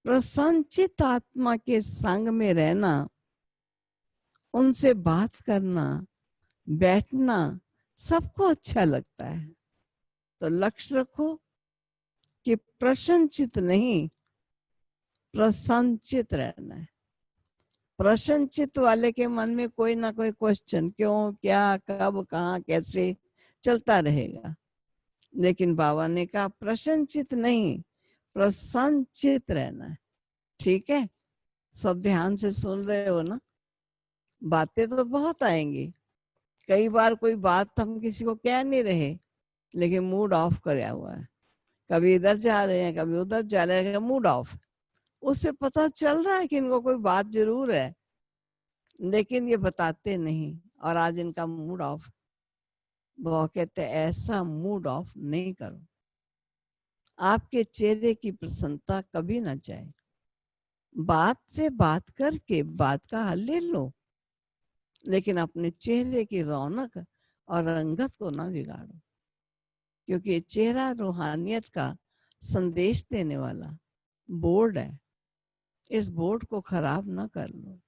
प्रसन्नचित आत्मा के संग में रहना, उनसे बात करना, बैठना सबको अच्छा लगता है। तो लक्ष्य रखो कि प्रसन्नचित नहीं, प्रसन्नचित रहना है। प्रसन्नचित वाले के मन में कोई ना कोई क्वेश्चन, क्यों, क्या, कब, कहाँ, कैसे चलता रहेगा। लेकिन बाबा ने कहा प्रसन्नचित नहीं, प्रसन्नचित रहना है। ठीक है, सब ध्यान से सुन रहे हो ना? बातें तो बहुत आएंगी। कई बार कोई बात हम किसी को कह नहीं रहे, लेकिन मूड ऑफ कराया हुआ है। कभी इधर जा रहे हैं, कभी उधर जा रहे हैं, मूड ऑफ। उससे पता चल रहा है कि इनको कोई बात जरूर है, लेकिन ये बताते नहीं। और आज इनका मूड ऑफ। वो कहते ऐसा मूड ऑफ नहीं करो। आपके चेहरे की प्रसन्नता कभी ना जाए। बात से बात करके बात का हल ले लो, लेकिन अपने चेहरे की रौनक और रंगत को ना बिगाड़ो, क्योंकि चेहरा रूहानियत का संदेश देने वाला बोर्ड है। इस बोर्ड को खराब ना कर लो।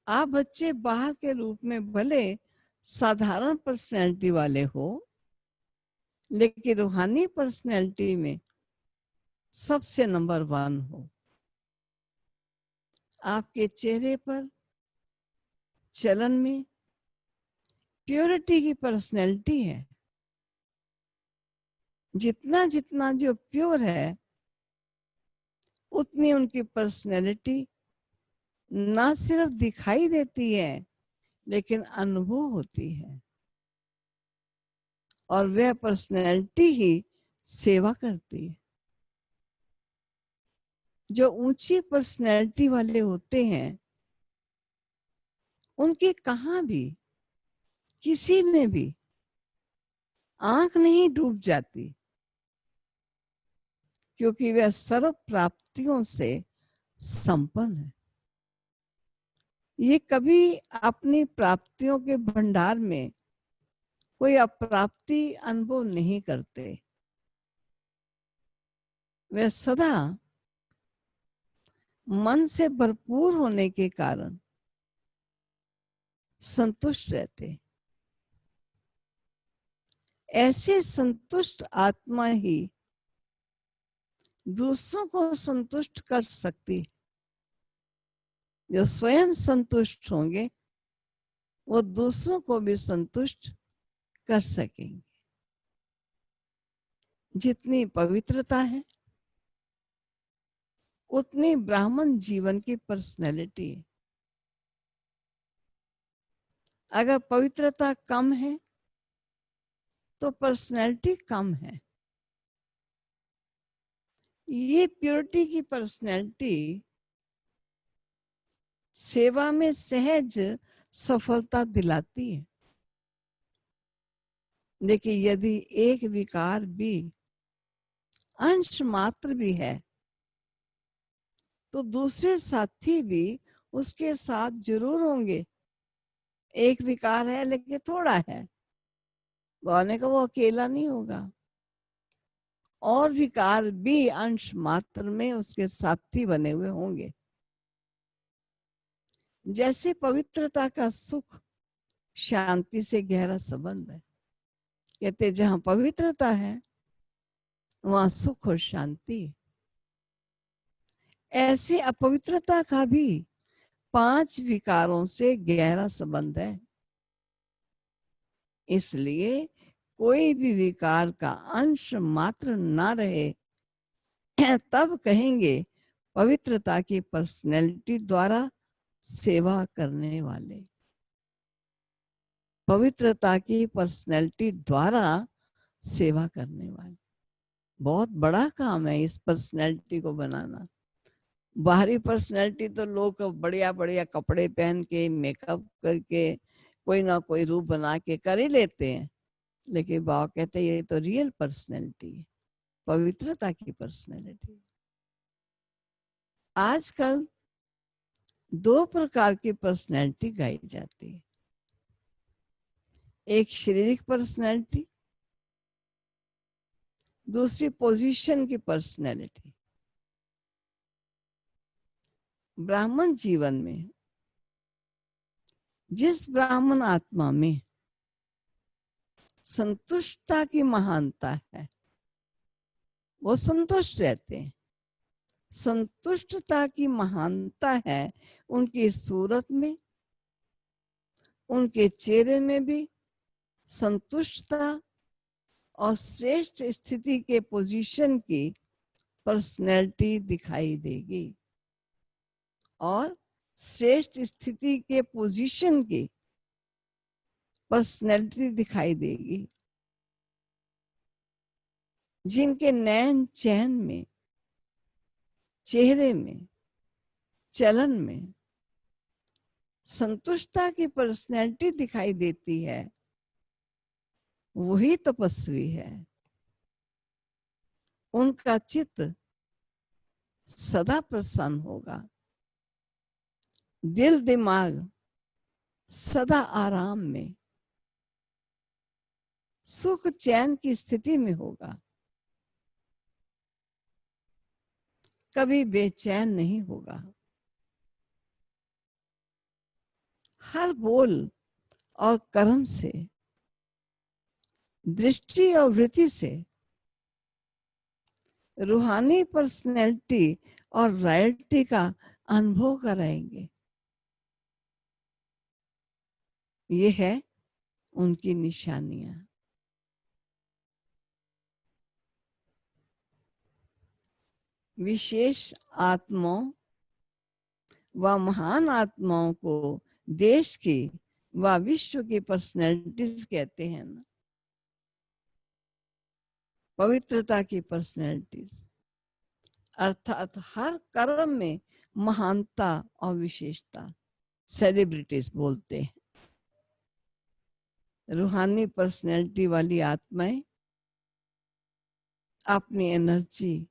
आप बच्चे बाहर के रूप में भले साधारण पर्सनैलिटी वाले हो, लेकिन रूहानी पर्सनैलिटी में सबसे नंबर 1 हो। आपके चेहरे पर, चलन में प्योरिटी की पर्सनैलिटी है। जितना जितना जो प्योर है, उतनी उनकी पर्सनैलिटी ना सिर्फ दिखाई देती है, लेकिन अनुभव होती है। और वह पर्सनैलिटी ही सेवा करती है। जो ऊंची पर्सनैलिटी वाले होते हैं, उनके कहां भी, किसी में भी आंख नहीं डूब जाती, क्योंकि वह सर्व प्राप्तियों से संपन्न है। ये कभी अपनी प्राप्तियों के भंडार में कोई अप्राप्ति अनुभव नहीं करते। वे सदा मन से भरपूर होने के कारण संतुष्ट रहते। ऐसे संतुष्ट आत्मा ही दूसरों को संतुष्ट कर सकती। जो स्वयं संतुष्ट होंगे, वो दूसरों को भी संतुष्ट कर सकेंगे। जितनी पवित्रता है, उतनी ब्राह्मण जीवन की पर्सनैलिटी है। अगर पवित्रता कम है, तो पर्सनैलिटी कम है। ये प्योरिटी की पर्सनैलिटी सेवा में सहज सफलता दिलाती है। लेकिन यदि एक विकार भी अंश मात्र भी है, तो दूसरे साथी भी उसके साथ जरूर होंगे। एक विकार है लेकिन थोड़ा है, बोलने का वो अकेला नहीं होगा। और विकार भी अंश मात्र में उसके साथी बने हुए होंगे। जैसे पवित्रता का सुख शांति से गहरा संबंध है। कहते जहां पवित्रता है, वहां सुख और शांति है। ऐसे अपवित्रता का भी 5 विकारों से गहरा संबंध है। इसलिए कोई भी विकार का अंश मात्र ना रहे, तब कहेंगे पवित्रता की पर्सनैलिटी द्वारा सेवा करने वाले, पवित्रता की पर्सनैलिटी द्वारा सेवा करने वाले। बहुत बड़ा काम है इस पर्सनैलिटी को बनाना। बाहरी पर्सनैलिटी तो लोग बढ़िया बढ़िया कपड़े पहन के, मेकअप करके, कोई ना कोई रूप बना के कर ही लेते हैं, लेकिन बाबा कहते हैं ये तो रियल पर्सनैलिटी है, पवित्रता की पर्सनैलिटी। आजकल दो प्रकार की पर्सनैलिटी गाई जाती है, एक शारीरिक पर्सनैलिटी, दूसरी पोजीशन की पर्सनैलिटी। ब्राह्मण जीवन में जिस ब्राह्मण आत्मा में संतुष्टता की महानता है वो संतुष्ट रहते हैं। संतुष्टता की महानता है उनकी सूरत में, उनके चेहरे में भी संतुष्टता और श्रेष्ठ स्थिति के पोजीशन की पर्सनैलिटी दिखाई देगी, और श्रेष्ठ स्थिति के पोजीशन की पर्सनैलिटी दिखाई देगी। जिनके नैन चैन में, चेहरे में, चलन में संतुष्टता की पर्सनैलिटी दिखाई देती है, वही तपस्वी है। उनका चित्त सदा प्रसन्न होगा, दिल दिमाग सदा आराम में, सुख चैन की स्थिति में होगा, कभी बेचैन नहीं होगा। हर बोल और कर्म से, दृष्टि और वृत्ति से रूहानी पर्सनैलिटी और रॉयल्टी का अनुभव कराएंगे। ये है उनकी निशानियां। विशेष आत्माओं व महान आत्माओं को देश की व विश्व की पर्सनैलिटीज कहते हैं ना, पवित्रता की पर्सनैलिटीज, अर्थात हर कर्म में महानता और विशेषता, सेलिब्रिटीज बोलते हैं। रूहानी पर्सनैलिटी वाली आत्माएं अपनी एनर्जी,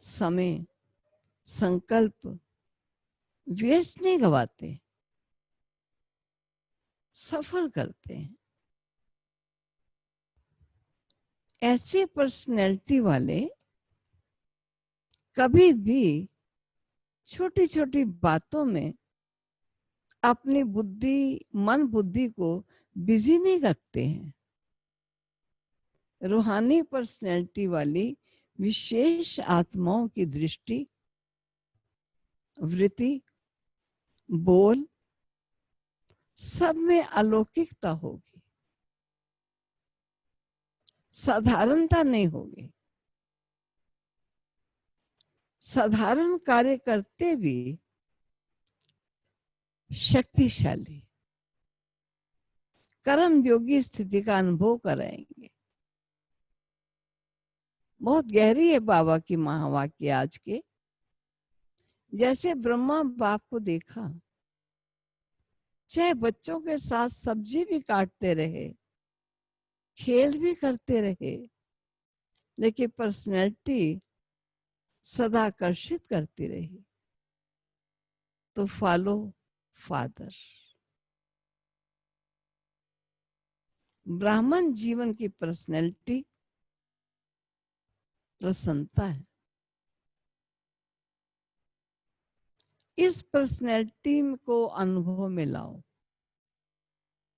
समय, संकल्प वेस्ट नहीं गवाते, सफल करते हैं। ऐसी पर्सनैलिटी वाले कभी भी छोटी छोटी बातों में अपनी बुद्धि, मन बुद्धि को बिजी नहीं रखते हैं। रूहानी पर्सनैलिटी वाली विशेष आत्माओं की दृष्टि, वृत्ति, बोल सब में अलौकिकता होगी, साधारणता नहीं होगी। साधारण कार्य करते भी शक्तिशाली कर्म योगी स्थिति का अनुभव कराएंगे। बहुत गहरी है बाबा की महावाक्य आज के। जैसे ब्रह्मा बाप को देखा, चाहे बच्चों के साथ सब्जी भी काटते रहे, खेल भी करते रहे, लेकिन पर्सनैलिटी सदा आकर्षित करती रही। तो फॉलो फादर। ब्राह्मण जीवन की पर्सनैलिटी प्रसन्नता है। इस पर्सनैलिटी को अनुभव में लाओ।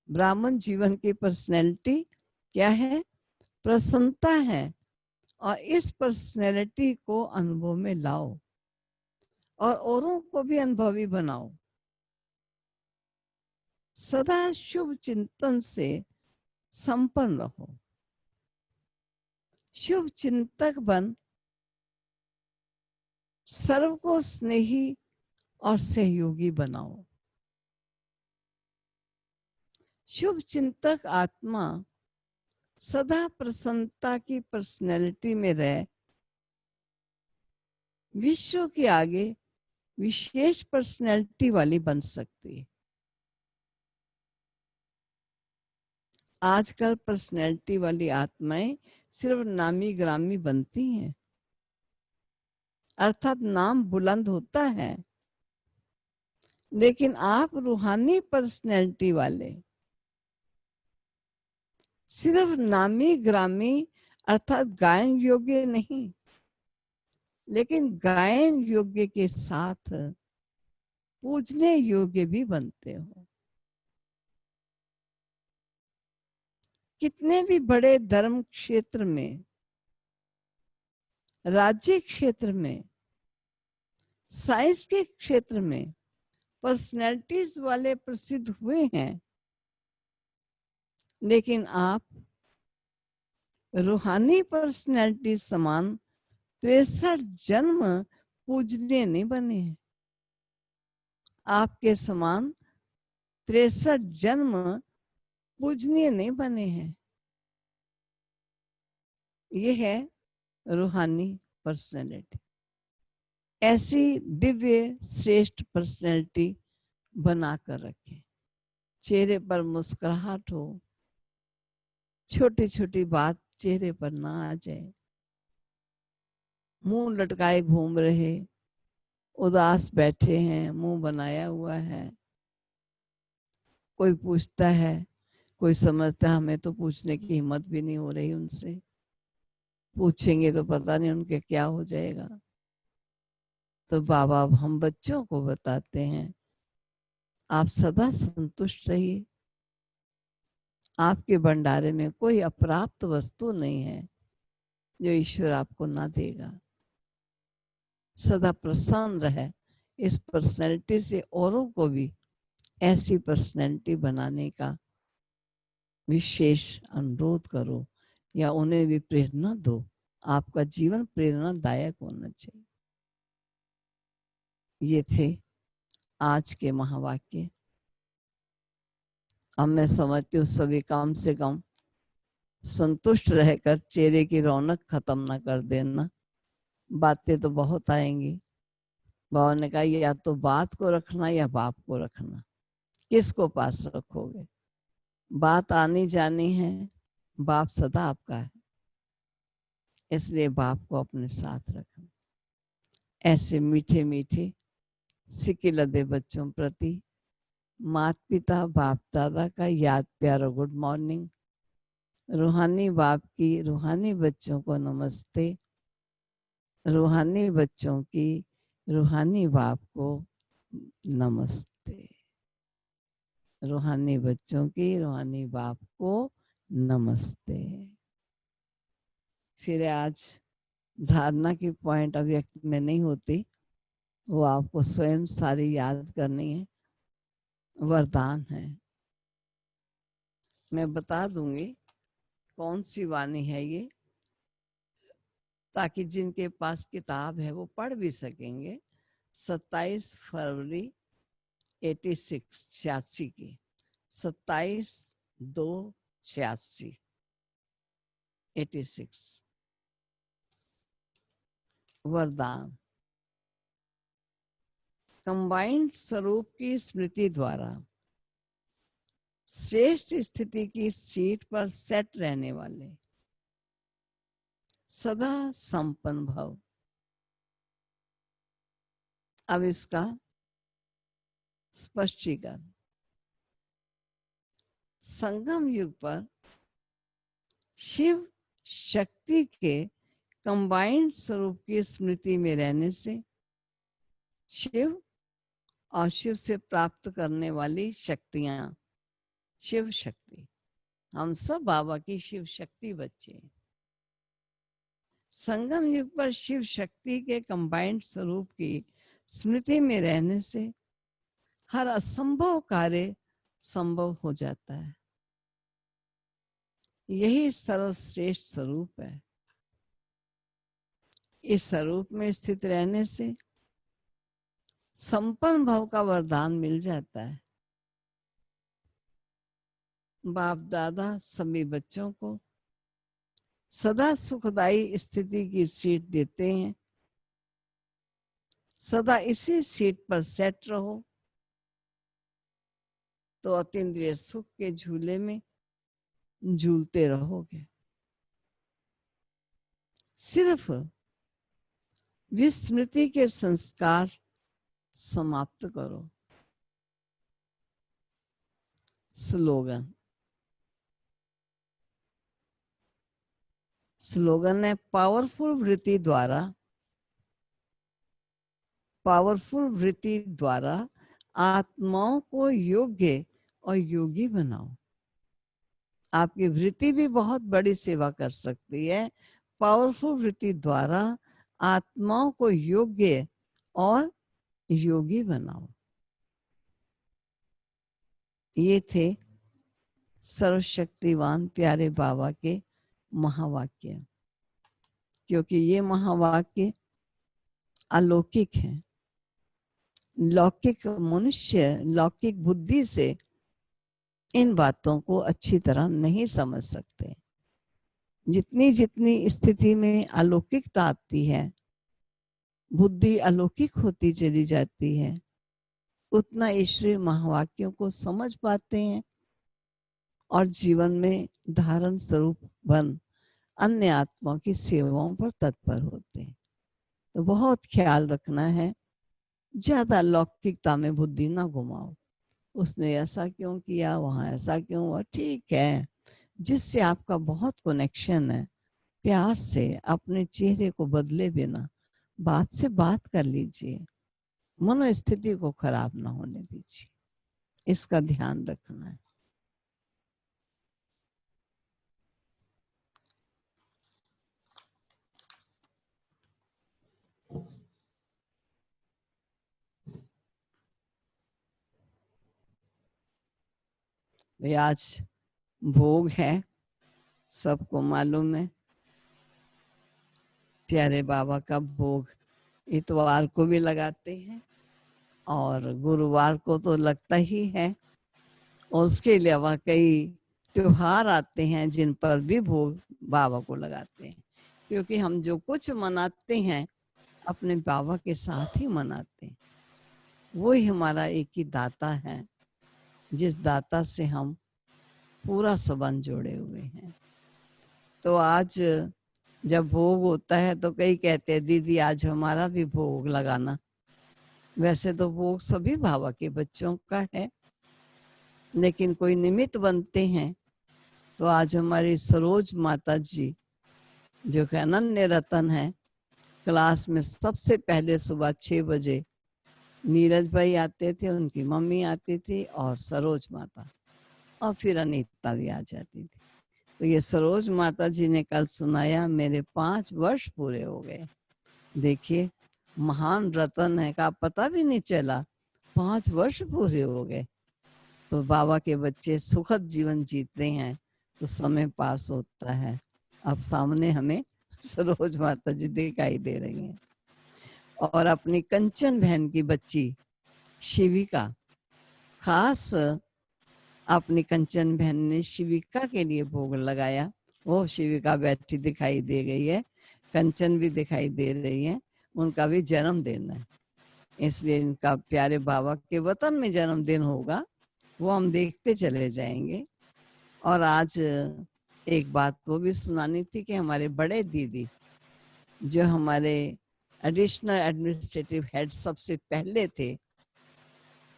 ब्राह्मण जीवन की पर्सनैलिटी क्या है? प्रसन्नता है। और इस पर्सनैलिटी को अनुभव में लाओ और औरों को भी अनुभवी बनाओ। सदा शुभ चिंतन से संपन्न रहो। शुभ चिंतक बन सर्व को स्नेही और सहयोगी बनाओ। शुभ चिंतक आत्मा सदा प्रसन्नता की पर्सनैलिटी में रह विश्व के आगे विशेष पर्सनैलिटी वाली बन सकती है। आजकल पर्सनैलिटी वाली आत्माएं सिर्फ नामी ग्रामी बनती हैं, अर्थात नाम बुलंद होता है, लेकिन आप रूहानी पर्सनैलिटी वाले सिर्फ नामी ग्रामी अर्थात गायन योग्य नहीं, लेकिन गायन योग्य के साथ पूजने योग्य भी बनते हो। कितने भी बड़े धर्म क्षेत्र में, राज्य क्षेत्र में, साइंस के क्षेत्र में पर्सनैलिटीज वाले प्रसिद्ध हुए हैं, लेकिन आप रूहानी पर्सनैलिटी समान 63 जन्म पूजनीय नहीं बने हैं। आपके समान 63 जन्म पूजनीय नहीं बने हैं। ये है रूहानी पर्सनैलिटी। ऐसी दिव्य श्रेष्ठ पर्सनैलिटी बनाकर रखें। चेहरे पर मुस्कुराहट हो, छोटी छोटी बात चेहरे पर ना आ जाए, मुंह लटकाए घूम रहे, उदास बैठे हैं, मुंह बनाया हुआ है, कोई पूछता है, कोई समझता है हमें तो पूछने की हिम्मत भी नहीं हो रही उनसे, पूछेंगे तो पता नहीं उनके क्या हो जाएगा। तो बाबा अब हम बच्चों को बताते हैं, आप सदा संतुष्ट रहिए। आपके भंडारे में कोई अप्राप्त वस्तु नहीं है जो ईश्वर आपको ना देगा। सदा प्रसन्न रहे। इस पर्सनैलिटी से औरों को भी ऐसी पर्सनैलिटी बनाने का विशेष अनुरोध करो या उन्हें भी प्रेरणा दो। आपका जीवन प्रेरणादायक होना चाहिए। ये थे आज के महावाक्य। अब मैं समझती हूँ सभी कम से कम संतुष्ट रहकर चेहरे की रौनक खत्म ना कर देना। बातें तो बहुत आएंगी। बाबा ने कहा या तो बात को रखना या बाप को रखना, किसको पास रखोगे? बात आनी जानी है, बाप सदा आपका है, इसलिए बाप को अपने साथ रखना। ऐसे मीठे मीठे सिक्के लदे बच्चों प्रति माता पिता बाप दादा का याद प्यार और गुड मॉर्निंग। रूहानी बाप की रूहानी बच्चों को नमस्ते। रूहानी बच्चों की रूहानी बाप को नमस्ते। रूहानी बच्चों की रूहानी बाप को नमस्ते। फिर आज धारणा की पॉइंट अव्यक्त में नहीं होती, वो आपको स्वयं सारी याद करनी है। वरदान है, मैं बता दूंगी कौन सी वाणी है ये, ताकि जिनके पास किताब है वो पढ़ भी सकेंगे। 27 फरवरी 86 की, 27/2/86 86। वरदान। कंबाइंड स्वरूप की स्मृति द्वारा श्रेष्ठ स्थिति की सीट पर सेट रहने वाले सदा संपन्न भव। अब इसका स्पष्टीकरण। संगम युग पर शिव शक्ति के कंबाइंड स्वरूप की स्मृति में रहने से शिव और शिव से प्राप्त करने वाली शक्तियां, शिव शक्ति, हम सब बाबा की शिव शक्ति बच्चे हैं। संगम युग पर शिव शक्ति के कंबाइंड स्वरूप की स्मृति में रहने से हर असंभव कार्य संभव हो जाता है। यही सर्वश्रेष्ठ स्वरूप है। इस स्वरूप में स्थित रहने से संपन्न भाव का वरदान मिल जाता है। बाप दादा सभी बच्चों को सदा सुखदाई स्थिति की सीट देते हैं। सदा इसी सीट पर सेट रहो तो अतीन्द्रिय सुख के झूले में झूलते रहोगे। सिर्फ विस्मृति के संस्कार समाप्त करो। स्लोगन है पावरफुल वृत्ति द्वारा आत्माओं को योग्य और योगी बनाओ। आपकी वृत्ति भी बहुत बड़ी सेवा कर सकती है। पावरफुल वृत्ति द्वारा आत्माओं को योग्य और योगी बनाओ। ये थे सर्वशक्तिवान प्यारे बाबा के महावाक्य। क्योंकि ये महावाक्य अलौकिक हैं। लौकिक मनुष्य लौकिक बुद्धि से इन बातों को अच्छी तरह नहीं समझ सकते। जितनी जितनी स्थिति में अलौकिकता आती है, बुद्धि अलौकिक होती चली जाती है, उतना ईश्वरीय महावाक्यों को समझ पाते हैं और जीवन में धारण स्वरूप बन अन्य आत्माओं की सेवाओं पर तत्पर होते हैं। तो बहुत ख्याल रखना है, ज्यादा लौकिकता में बुद्धि ना घुमाओ। उसने ऐसा क्यों किया, वहां ऐसा क्यों हुआ, ठीक है। जिससे आपका बहुत कनेक्शन है, प्यार से अपने चेहरे को बदले बिना बात से बात कर लीजिए। मनोस्थिति को खराब ना होने दीजिए, इसका ध्यान रखना है। भाई आज भोग है, सबको मालूम है। प्यारे बाबा का भोग इतवार को भी लगाते हैं और गुरुवार को तो लगता ही है। और उसके अलावा कई त्योहार आते हैं जिन पर भी भोग बाबा को लगाते हैं। क्योंकि हम जो कुछ मनाते हैं अपने बाबा के साथ ही मनाते हैं। वो ही हमारा एक ही दाता है, जिस दाता से हम पूरा संबंध जोड़े हुए हैं। तो आज जब भोग होता है तो कई कहते हैं दीदी आज हमारा भी भोग लगाना। वैसे तो भोग सभी बाबा के बच्चों का है, लेकिन कोई निमित्त बनते हैं। तो आज हमारी सरोज माता जी जो कि अनन्य रतन है, क्लास में सबसे पहले सुबह 6 बजे नीरज भाई आते थे, उनकी मम्मी आती थी और सरोज माता, और फिर अनीता भी आ जाती थी। तो ये सरोज माता जी ने कल सुनाया, मेरे 5 वर्ष पूरे हो गए। देखिए महान रतन है का पता भी नहीं चला, 5 वर्ष पूरे हो गए। तो बाबा के बच्चे सुखद जीवन जीते हैं तो समय पास होता है। अब सामने हमें सरोज माता जी दिखाई दे रही हैं और अपनी कंचन बहन की बच्ची शिविका, खास अपनी कंचन बहन ने शिविका के लिए भोग लगाया। वो शिविका बैठी दिखाई दे गई है, कंचन भी दिखाई दे रही है। उनका भी जन्मदिन है, इसलिए इनका प्यारे बाबा के वतन में जन्मदिन होगा, वो हम देखते चले जाएंगे। और आज एक बात वो भी सुनानी थी कि हमारे बड़े दीदी जो हमारे एडिशनल एडमिनिस्ट्रेटिव हेड सबसे पहले थे,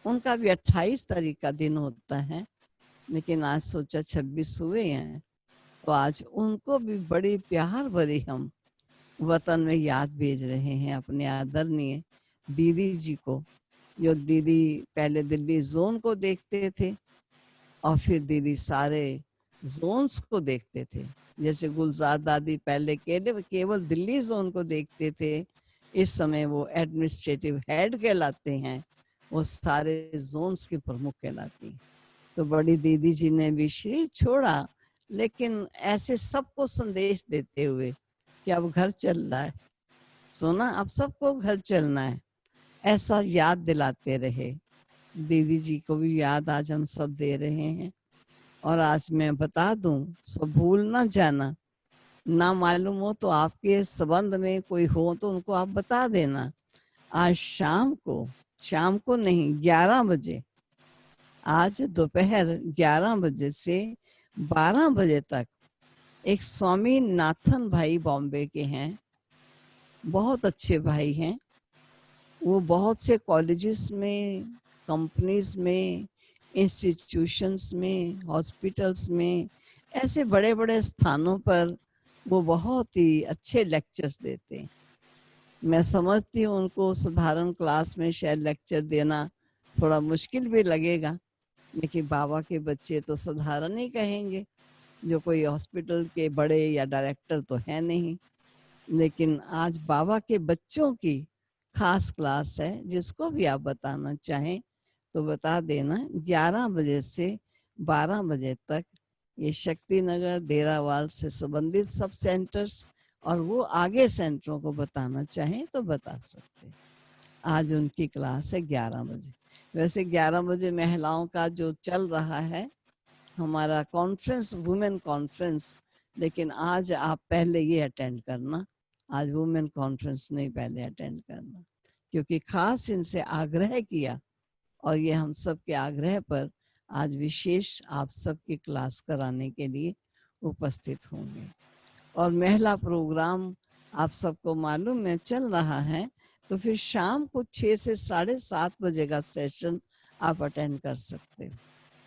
उनका भी 28 तारीख का दिन होता है, लेकिन आज सोचा 26 हुए हैं। तो आज उनको भी बड़ी प्यार भरी हम वतन में याद भेज रहे हैं, अपने आदरणीय दीदी जी को, जो दीदी पहले दिल्ली जोन को देखते थे और फिर दीदी सारे जोन्स को देखते थे। जैसे गुलजार दादी पहले केवल दिल्ली जोन को देखते थे, इस समय वो एडमिनिस्ट्रेटिव हेड कहलाते हैं, वो सारे जोन्स के प्रमुख कहलाती हैं। तो बड़ी दीदी जी ने भी शरीर छोड़ा, लेकिन ऐसे सबको संदेश देते हुए कि अब घर चल रहा है, सोना अब सबको घर चलना है, ऐसा याद दिलाते रहे। दीदी जी को भी याद आज हम सब दे रहे हैं। और आज मैं बता दूं, सब भूल ना जाना, ना मालूम हो तो आपके संबंध में कोई हो तो उनको आप बता देना। आज शाम को नहीं, 11 बजे, आज दोपहर 11 बजे से 12 बजे तक एक स्वामी नाथन भाई बॉम्बे के हैं, बहुत अच्छे भाई हैं। वो बहुत से कॉलेजेस में, कंपनीज में, इंस्टीट्यूशंस में, हॉस्पिटल्स में, ऐसे बड़े बड़े स्थानों पर वो बहुत ही अच्छे लेक्चर्स देते हैं। मैं समझती हूँ उनको साधारण क्लास में शायद लेक्चर देना थोड़ा मुश्किल भी लगेगा, लेकिन बाबा के बच्चे तो साधारण ही कहेंगे, जो कोई हॉस्पिटल के बड़े या डायरेक्टर तो है नहीं। लेकिन आज बाबा के बच्चों की खास क्लास है, जिसको भी आप बताना चाहें तो बता देना। 11 बजे से 12 बजे तक ये शक्ति नगर डेरावाल से संबंधित सब सेंटर्स, और वो आगे सेंटरों को बताना चाहें तो बता सकते हैं। आज उनकी क्लास है 11 बजे। वैसे 11 बजे महिलाओं का जो चल रहा है हमारा कॉन्फ्रेंस, वुमेन कॉन्फ्रेंस, लेकिन आज आप पहले ये अटेंड करना। आज वुमेन कॉन्फ्रेंस नहीं, पहले अटेंड करना, क्योंकि खास इनसे आग्रह किया और ये हम सब के आग्रह पर आज विशेष आप सबकी क्लास कराने के लिए उपस्थित होंगे। और महिला प्रोग्राम आप सबको मालूम है चल रहा है, तो फिर शाम को 6 से 7:30 बजे का सेशन आप अटेंड कर सकते हो।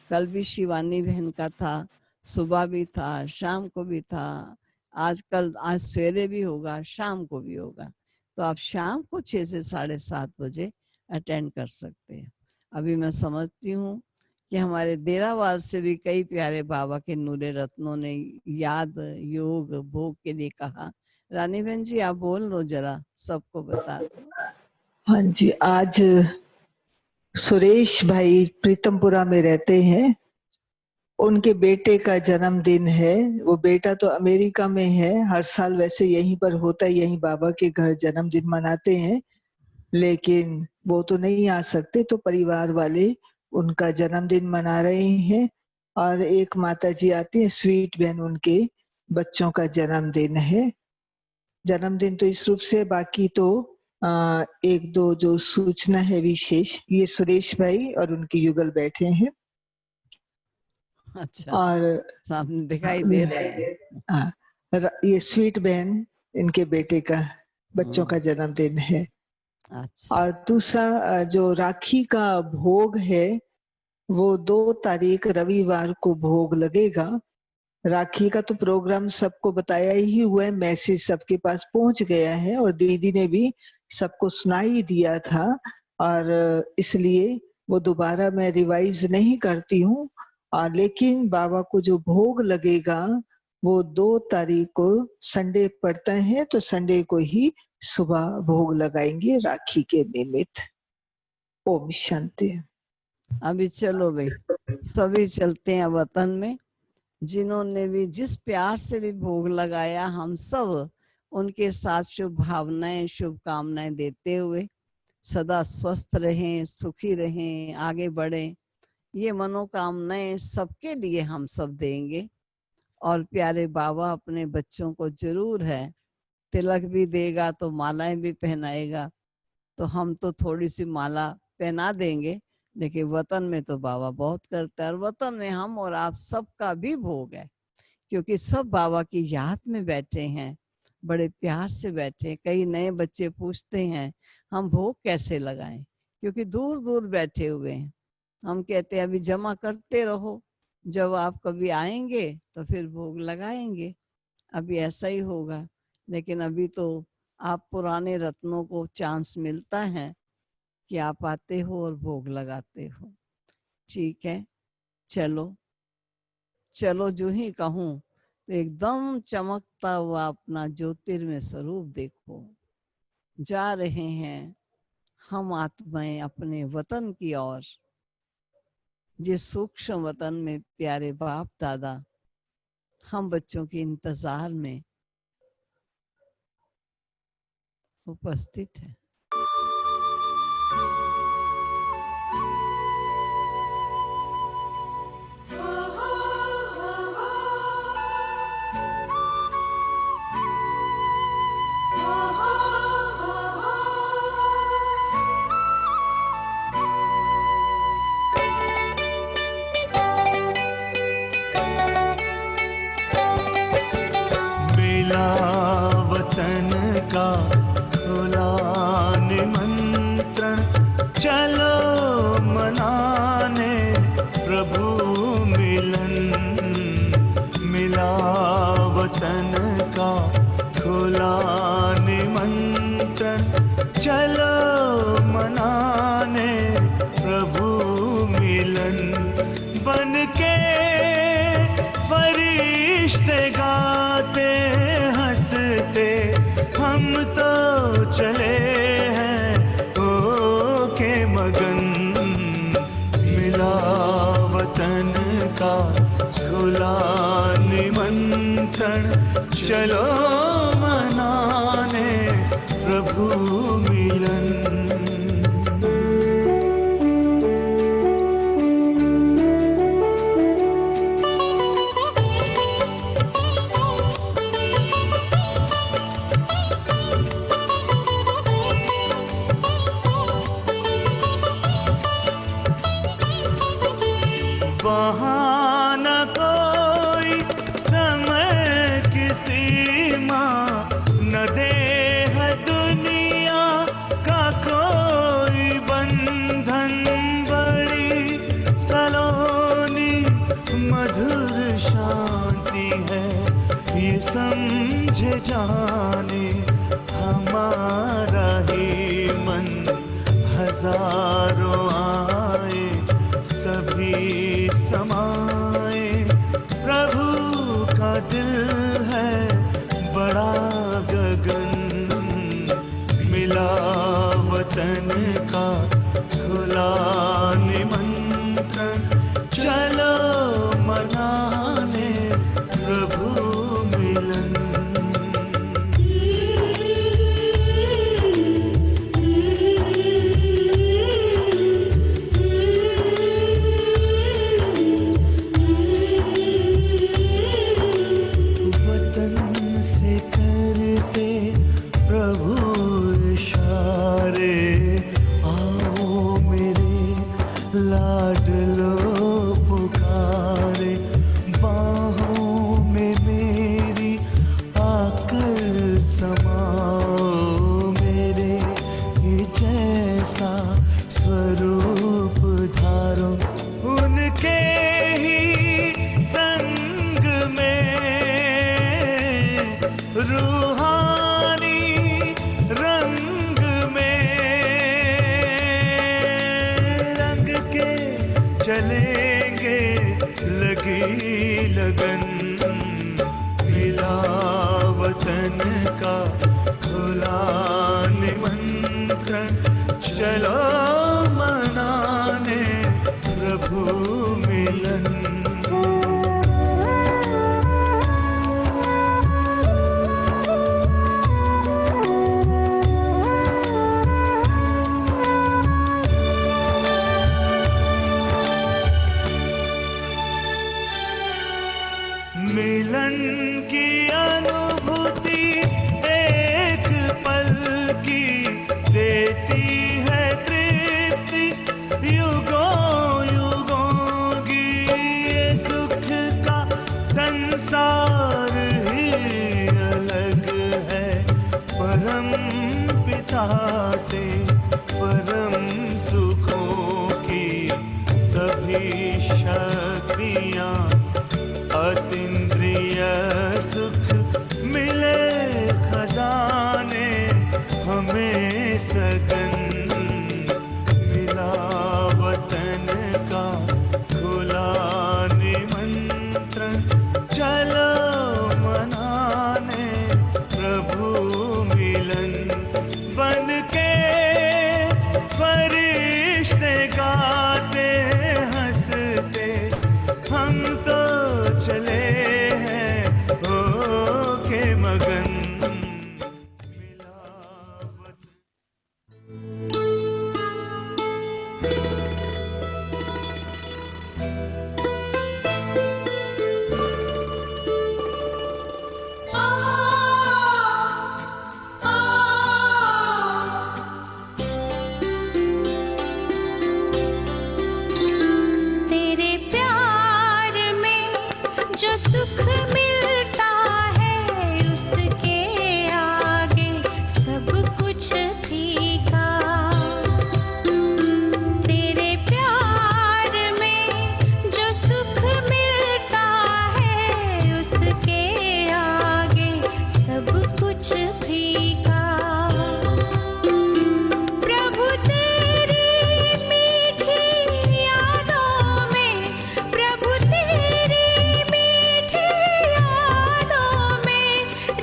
कल भी शिवानी बहन का था, सुबह भी था, शाम को भी था, आज सवेरे भी होगा, शाम को भी होगा। तो आप शाम को 6 से 7:30 बजे अटेंड कर सकते हैं। अभी मैं समझती हूँ कि हमारे डेरावाल से भी कई प्यारे बाबा के नूरे रत्नों ने याद, योग, भोग के लिए कहा। रानी बहन जी आप बोल लो, जरा सबको बता दो। हाँ जी, आज सुरेश भाई प्रीतमपुरा में रहते हैं, उनके बेटे का जन्मदिन है। वो बेटा तो अमेरिका में है, हर साल वैसे यहीं पर होता है, यहीं बाबा के घर जन्मदिन मनाते हैं, लेकिन वो तो नहीं आ सकते, तो परिवार वाले उनका जन्मदिन मना रहे हैं। और एक माता जी आती है, स्वीट बहन, उनके बच्चों का जन्मदिन है। जन्मदिन तो इस रूप से, बाकी तो एक दो जो सूचना है विशेष, ये सुरेश भाई और उनके युगल बैठे हैं। अच्छा, और सामने दिखाई दे रहे हैं। ये स्वीट बहन, इनके बेटे का, बच्चों का जन्मदिन है। अच्छा, और दूसरा जो राखी का भोग है, वो 2 तारीख रविवार को भोग लगेगा। राखी का तो प्रोग्राम सबको बताया ही हुआ है, मैसेज सबके पास पहुंच गया है, और दीदी ने भी सबको सुनाई दिया था, और इसलिए वो दोबारा मैं रिवाइज नहीं करती हूँ। लेकिन बाबा को जो भोग लगेगा वो 2 तारीख को संडे पड़ता है, तो संडे को ही सुबह भोग लगाएंगे राखी के निमित्त। ओम शांति। अभी चलो भाई, सभी चलते हैं वतन में। जिन्होंने भी जिस प्यार से भी भोग लगाया, हम सब उनके साथ शुभ भावनाएं, शुभकामनाएं देते हुए सदा स्वस्थ रहें, सुखी रहें, आगे बढ़ें, ये मनोकामनाएं सबके लिए हम सब देंगे। और प्यारे बाबा अपने बच्चों को जरूर है तिलक भी देगा तो मालाएं भी पहनाएगा, तो हम तो थोड़ी सी माला पहना देंगे, लेकिन वतन में तो बाबा बहुत करता है। और वतन में हम और आप सबका भी भोग है, क्योंकि सब बाबा की याद में बैठे हैं, बड़े प्यार से बैठे। कई नए बच्चे पूछते हैं हम भोग कैसे लगाएं, क्योंकि दूर दूर बैठे हुए हैं। हम कहते हैं अभी जमा करते रहो, जब आप कभी आएंगे तो फिर भोग लगाएंगे। अभी ऐसा ही होगा, लेकिन अभी तो आप पुराने रत्नों को चांस मिलता है कि आप आते हो और भोग लगाते हो। ठीक है, चलो चलो, जो ही कहूँ तो एकदम चमकता हुआ अपना ज्योतिर्मय स्वरूप देखो। जा रहे हैं हम आत्माएं अपने वतन की ओर, जिस सूक्ष्म वतन में प्यारे बाप दादा हम बच्चों के इंतजार में उपस्थित है। वतन का खुला निमंत्रण, चलो मनाने प्रभु मिलन। मिला वतन का खुला निमंत्रण, चलो मनाने प्रभु मिलन। बन के फरिश्ते गाते हंसते, हम तो चले हैं ओ के मगन। मिला वतन का खुला निमंत्रण, चलो मनाने प्रभु मिलन। वहाँ न कोई समय की सीमा, न देह दुनिया का कोई बंधन। बड़ी सलोनी मधुर शांति है, ये समझे जाने हमारा ही मन। हजारों आए सभी समाए, प्रभु का दिल है बड़ा गगन। मिला वतन का खुला निमंत्रण, चलो मनाने प्रभु मिलन। लाडलो पुकारे, बाहों में मेरी आकर समाओ। मेरे ये जैसा स्वरूप धारो, उनके ही संग में रूहानी रंग में चलेंगे लगी लगन। मिला वतन का खुला निमंत्रण, चलो मनाने प्रभु मिलन। मिलन की अनुभूति एक पल की देती है तृप्ति युगों युगों की। ये सुख का संसार ही अलग है, परम पिता से परम सुखों की सभी शक्तियाँ। अतीन्द्रिय सुख मिले खजाने हमें सगन। मिला वतन का खुला निमंत्रण, चलो मनाने प्रभु मिलन। बन के फरिश्ते गाते हंसते, हम तो चले जो सुख मिलता है उसके आगे सब कुछ फीका। तेरे प्यार में जो सुख मिलता है उसके आगे सब कुछ फीका। प्रभु तेरी मीठी यादों में, प्रभु तेरी मीठी यादों में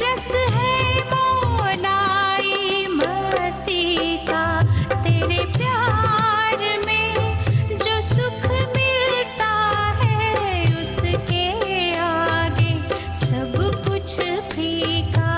रस है मौलाई मस्ती का। तेरे प्यार में जो सुख मिलता है उसके आगे सब कुछ फीका।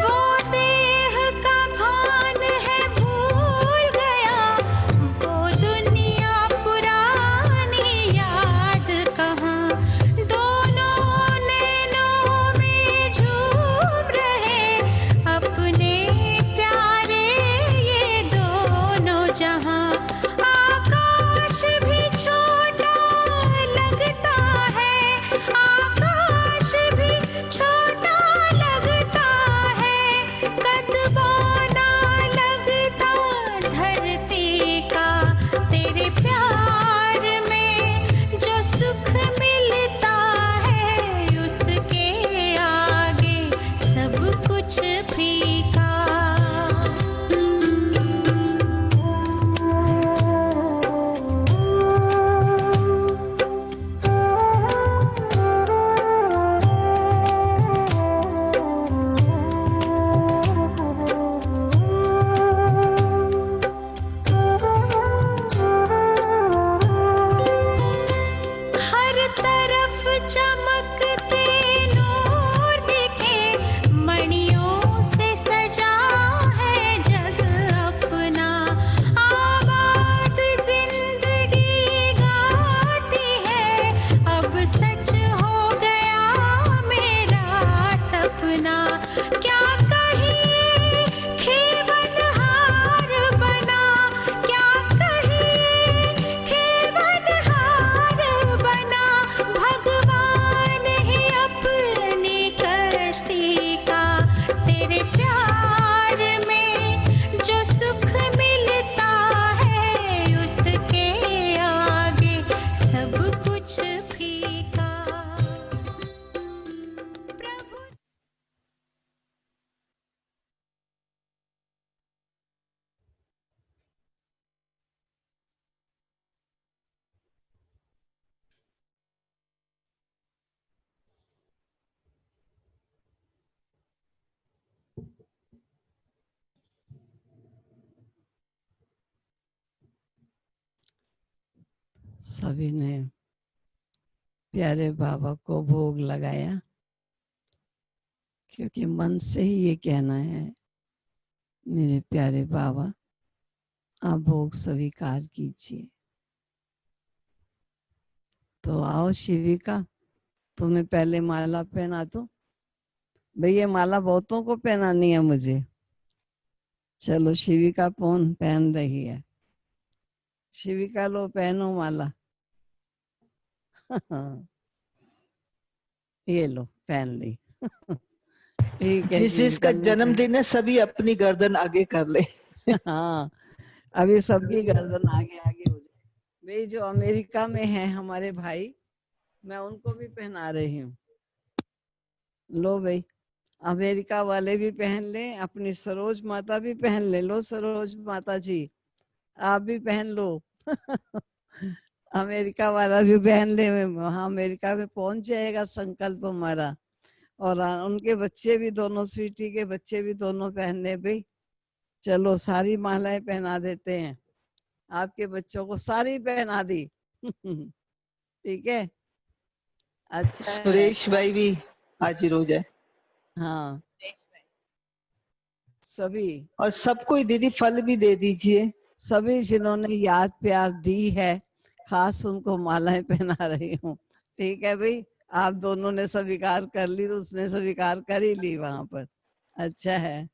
वो देह का भान है भूल गया, वो दुनिया पुरानी याद कहाँ। दोनों नैनों में झूम रहे अपने प्यारे ये दोनों जहां। आकाश भी छोटा लगता है, आकाश भी छोटा लगता है, कदमों ना लगता धरती का। तेरे प्यार में जो सुख मिलता है उसके आगे सब कुछ फीका। हर तरफ चमकते नूर दिखे, मणियों से सजा है जग अपना। आबाद जिंदगी गाती है, अब सच हो गया मेरा सपना। क्या कहिए खेवनहार बना, क्या कहिए खेवनहार बना, भगवान ही अपनी कश्ती का। तेरे प्यार में जो सुख मिलता है उसके आगे सब कुछ फीका। प्रभु सभी ने प्यारे बाबा को भोग लगाया, क्योंकि मन से ही ये कहना है, मेरे प्यारे बाबा आप भोग स्वीकार कीजिए। तो आओ शिविका, तुम्हें पहले माला पहना दो। भाई ये माला बहुतों को पहनानी है मुझे। चलो शिविका पहन रही है। शिविका लो पहनो माला। ये लो पहन ली। ठीक है जिस जिसका शिविका ने जन्मदिन है सभी अपनी गर्दन आगे कर ले। हाँ अभी सबकी गर्दन आगे आगे हो जाए। भाई जो अमेरिका में है हमारे भाई, मैं उनको भी पहना रही हूँ। लो भाई, अमेरिका वाले भी पहन ले, अपनी सरोज माता भी पहन ले। लो सरोज माता जी आप भी पहन लो। अमेरिका वाला भी पहन ले, वहां अमेरिका में पहुंच जाएगा संकल्प हमारा। और उनके बच्चे भी दोनों, स्वीटी के बच्चे भी दोनों पहन ले भाई। चलो सारी मालाएं पहना देते हैं, आपके बच्चों को सारी पहना दी। ठीक है, अच्छा है। सुरेश भाई भी हाजिर हो जाए। हाँ सभी और सबको ही दीदी फल भी दे दीजिए। सभी जिन्होंने याद प्यार दी है, खास उनको मालाएं पहना रही हूँ। ठीक है भाई, आप दोनों ने स्वीकार कर ली तो उसने स्वीकार कर ही ली वहां पर। अच्छा है।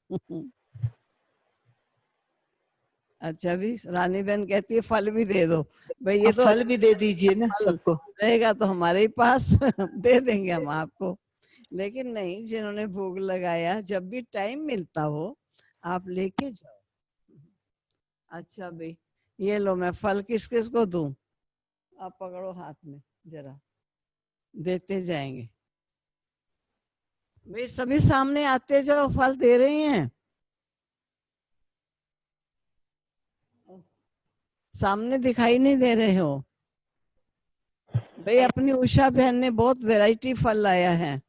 अच्छा भी रानी बहन कहती है फल भी दे दो। भाई ये अब तो फल अच्छा भी दे दीजिए ना फल सबको। रहेगा तो हमारे ही पास दे देंगे हम आपको। लेकिन नहीं, जिन्होंने भोग लगाया जब भी टाइम मिलता हो आप लेके जाओ। अच्छा भाई, ये लो, मैं फल किस किस को दूं? आप पकड़ो हाथ में जरा, देते जाएंगे भाई। सभी सामने आते जाओ, फल दे रही हैं। सामने दिखाई नहीं दे रहे हो भाई। अपनी उषा बहन ने बहुत वैरायटी फल लाया है,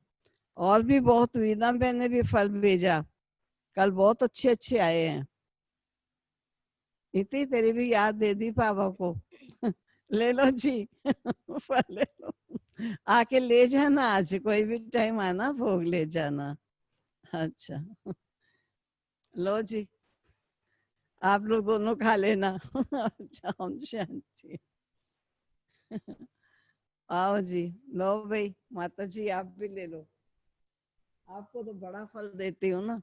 और भी बहुत, वीना बहन ने भी फल भेजा, कल बहुत अच्छे अच्छे आए हैं। इतनी तेरी भी याद दे दी पापा को। ले लो जी। फल ले लो, आके ले जाना, आज कोई भी टाइम आना भोग ले जाना। अच्छा, लो जी, आप लोग दोनों खा लेना। अच्छा, हम शांति। आओ जी, लो भाई, माता जी आप भी ले लो, आपको तो बड़ा फल देती हूँ ना।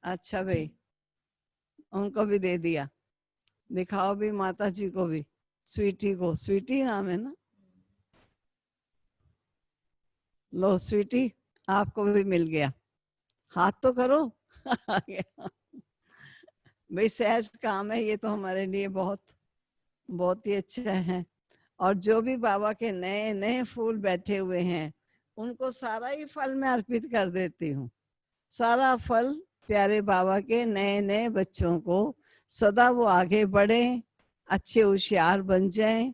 अच्छा भाई, उनको भी दे दिया। दिखाओ भी माता जी को भी, स्वीटी को, स्वीटी नाम है ना। लो स्वीटी, आपको भी मिल गया, हाथ तो करो। आ गया भाई, सहज काम है ये तो हमारे लिए बहुत बहुत ही अच्छा है। और जो भी बाबा के नए नए फूल बैठे हुए हैं उनको सारा ही फल मैं अर्पित कर देती हूँ। सारा फल प्यारे बाबा के नए नए बच्चों को, सदा वो आगे बढ़े, अच्छे होशियार बन जाएं,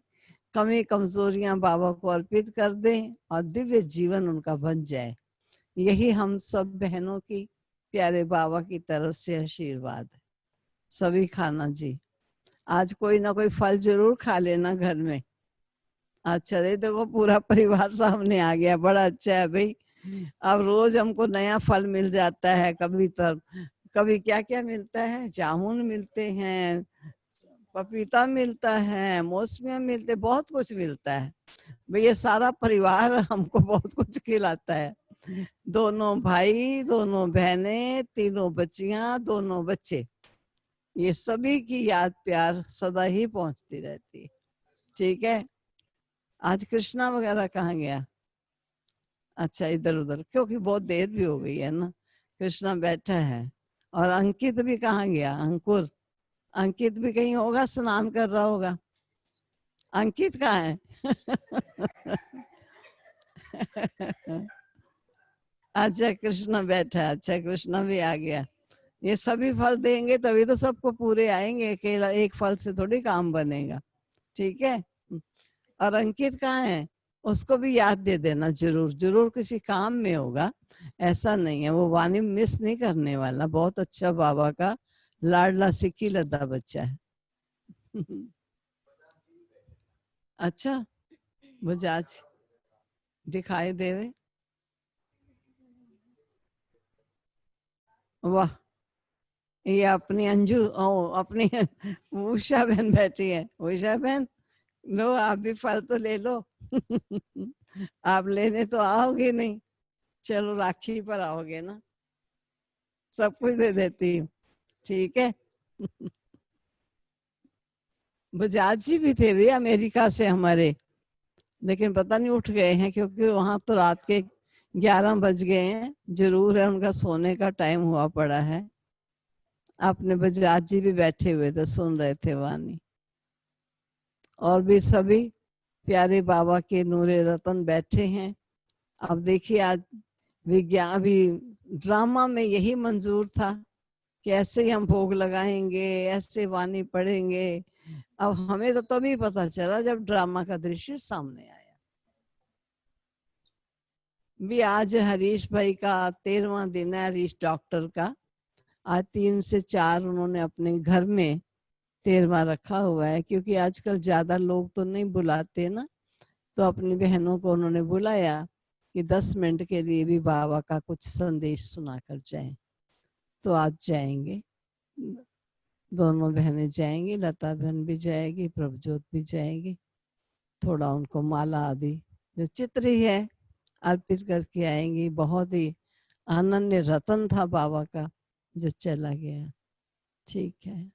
कमी कमजोरियां बाबा को अर्पित कर दें और दिव्य जीवन उनका बन जाए। यही हम सब बहनों की प्यारे बाबा की तरफ से आशीर्वाद है। सभी खाना जी, आज कोई ना कोई फल जरूर खा लेना घर में। अच्छा, ये देखो पूरा परिवार सामने आ गया, बड़ा अच्छा है भाई। अब रोज हमको नया फल मिल जाता है, कभी तब कभी क्या क्या मिलता है, जामुन मिलते हैं, पपीता मिलता है, मौसमियाँ मिलते, बहुत कुछ मिलता है भाई। ये सारा परिवार हमको बहुत कुछ खिलाता है। दोनों भाई, दोनों बहनें, तीनों बच्चियां, दोनों बच्चे, ये सभी की याद प्यार सदा ही पहुंचती रहती है। ठीक है, आज कृष्णा वगैरह कहाँ गया? अच्छा, इधर उधर, क्योंकि बहुत देर भी हो गई है ना। कृष्णा बैठा है। और अंकित भी कहाँ गया? अंकुर, अंकित भी कहीं होगा, स्नान कर रहा होगा। अंकित कहाँ है? अच्छा, कृष्णा बैठा है। अच्छा, कृष्णा भी आ गया। ये सभी फल देंगे तभी तो सबको पूरे आएंगे, अकेला एक फल से थोड़ी काम बनेगा। ठीक है। और अंकित कहाँ है? उसको भी याद दे देना, जरूर जरूर किसी काम में होगा, ऐसा नहीं है। वो वाणी मिस नहीं करने वाला, बहुत अच्छा बाबा का लाडला सिक्की लद्दा बच्चा है। अच्छा, बजाज दिखाई दे रहे। वाह, ये अपनी अंजू, ओ अपनी उषा बहन बैठी है। उषा बहन, लो आप भी फल तो ले लो। आप लेने तो आओगे नहीं, चलो राखी पर आओगे ना, सब कुछ दे देती हूँ। ठीक है। बजाज जी भी थे भी अमेरिका से हमारे, लेकिन पता नहीं उठ गए हैं, क्योंकि वहां तो रात के 11 बज गए हैं। जरूर है उनका सोने का टाइम हुआ पड़ा है। अपने बजाज जी भी बैठे हुए थे, सुन रहे थे वाणी। और भी सभी प्यारे बाबा के नूरे रतन बैठे हैं। अब देखिए, आज विज्ञान भी ड्रामा में यही मंजूर था कि ऐसे ही हम भोग लगाएंगे, ऐसे वाणी पढ़ेंगे। अब हमें तो तभी पता चला जब ड्रामा का दृश्य सामने आया। भी आज हरीश भाई का 13वां दिन है, हरीश डॉक्टर का। आज 3 से 4 उन्होंने अपने घर में 13वां रखा हुआ है, क्योंकि आजकल ज्यादा लोग तो नहीं बुलाते ना, तो अपनी बहनों को उन्होंने बुलाया कि 10 मिनट के लिए भी बाबा का कुछ संदेश सुना कर जाए। तो आज जाएंगे, दोनों बहनें जाएंगी, लता बहन भी जाएगी, प्रभजोत भी जाएगी। थोड़ा उनको माला आदि जो चित्र ही है अर्पित करके आएंगी। बहुत ही अनन्य रतन था बाबा का जो चला गया। ठीक है,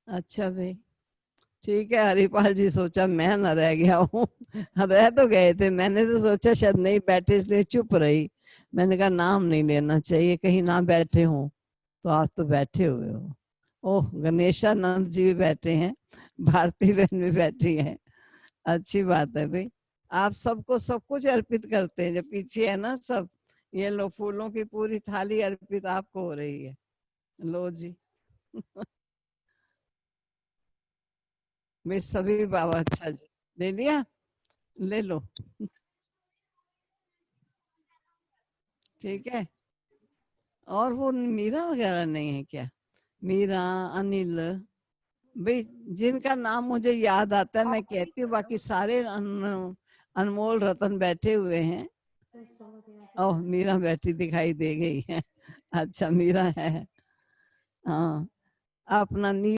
अच्छा भाई, ठीक है। हरिपाल जी सोचा मैं न रह गया हूँ। रह तो गए थे, मैंने तो सोचा शायद नहीं बैठे इसलिए चुप रही। मैंने कहा नाम नहीं लेना चाहिए, कहीं ना बैठे हो। तो आप तो बैठे हुए हो। ओह, गणेशानंद जी भी बैठे हैं, भारती बहन भी बैठी है। अच्छी बात है भाई, आप सबको सब कुछ अर्पित करते हैं। जो पीछे है ना सब, ये लो फूलों की पूरी थाली अर्पित आपको हो रही है। लो जी। मेरे सभी बाबा। अच्छा जी, ले लिया, ले लो। ठीक है। और वो मीरा वगैरह नहीं है क्या? मीरा, अनिल भाई, जिनका नाम मुझे याद आता है मैं कहती हूँ, बाकी सारे अनमोल रतन बैठे हुए हैं। ओह, मीरा बैठी दिखाई दे गई है। अच्छा, मीरा है। हाँ, अपना नील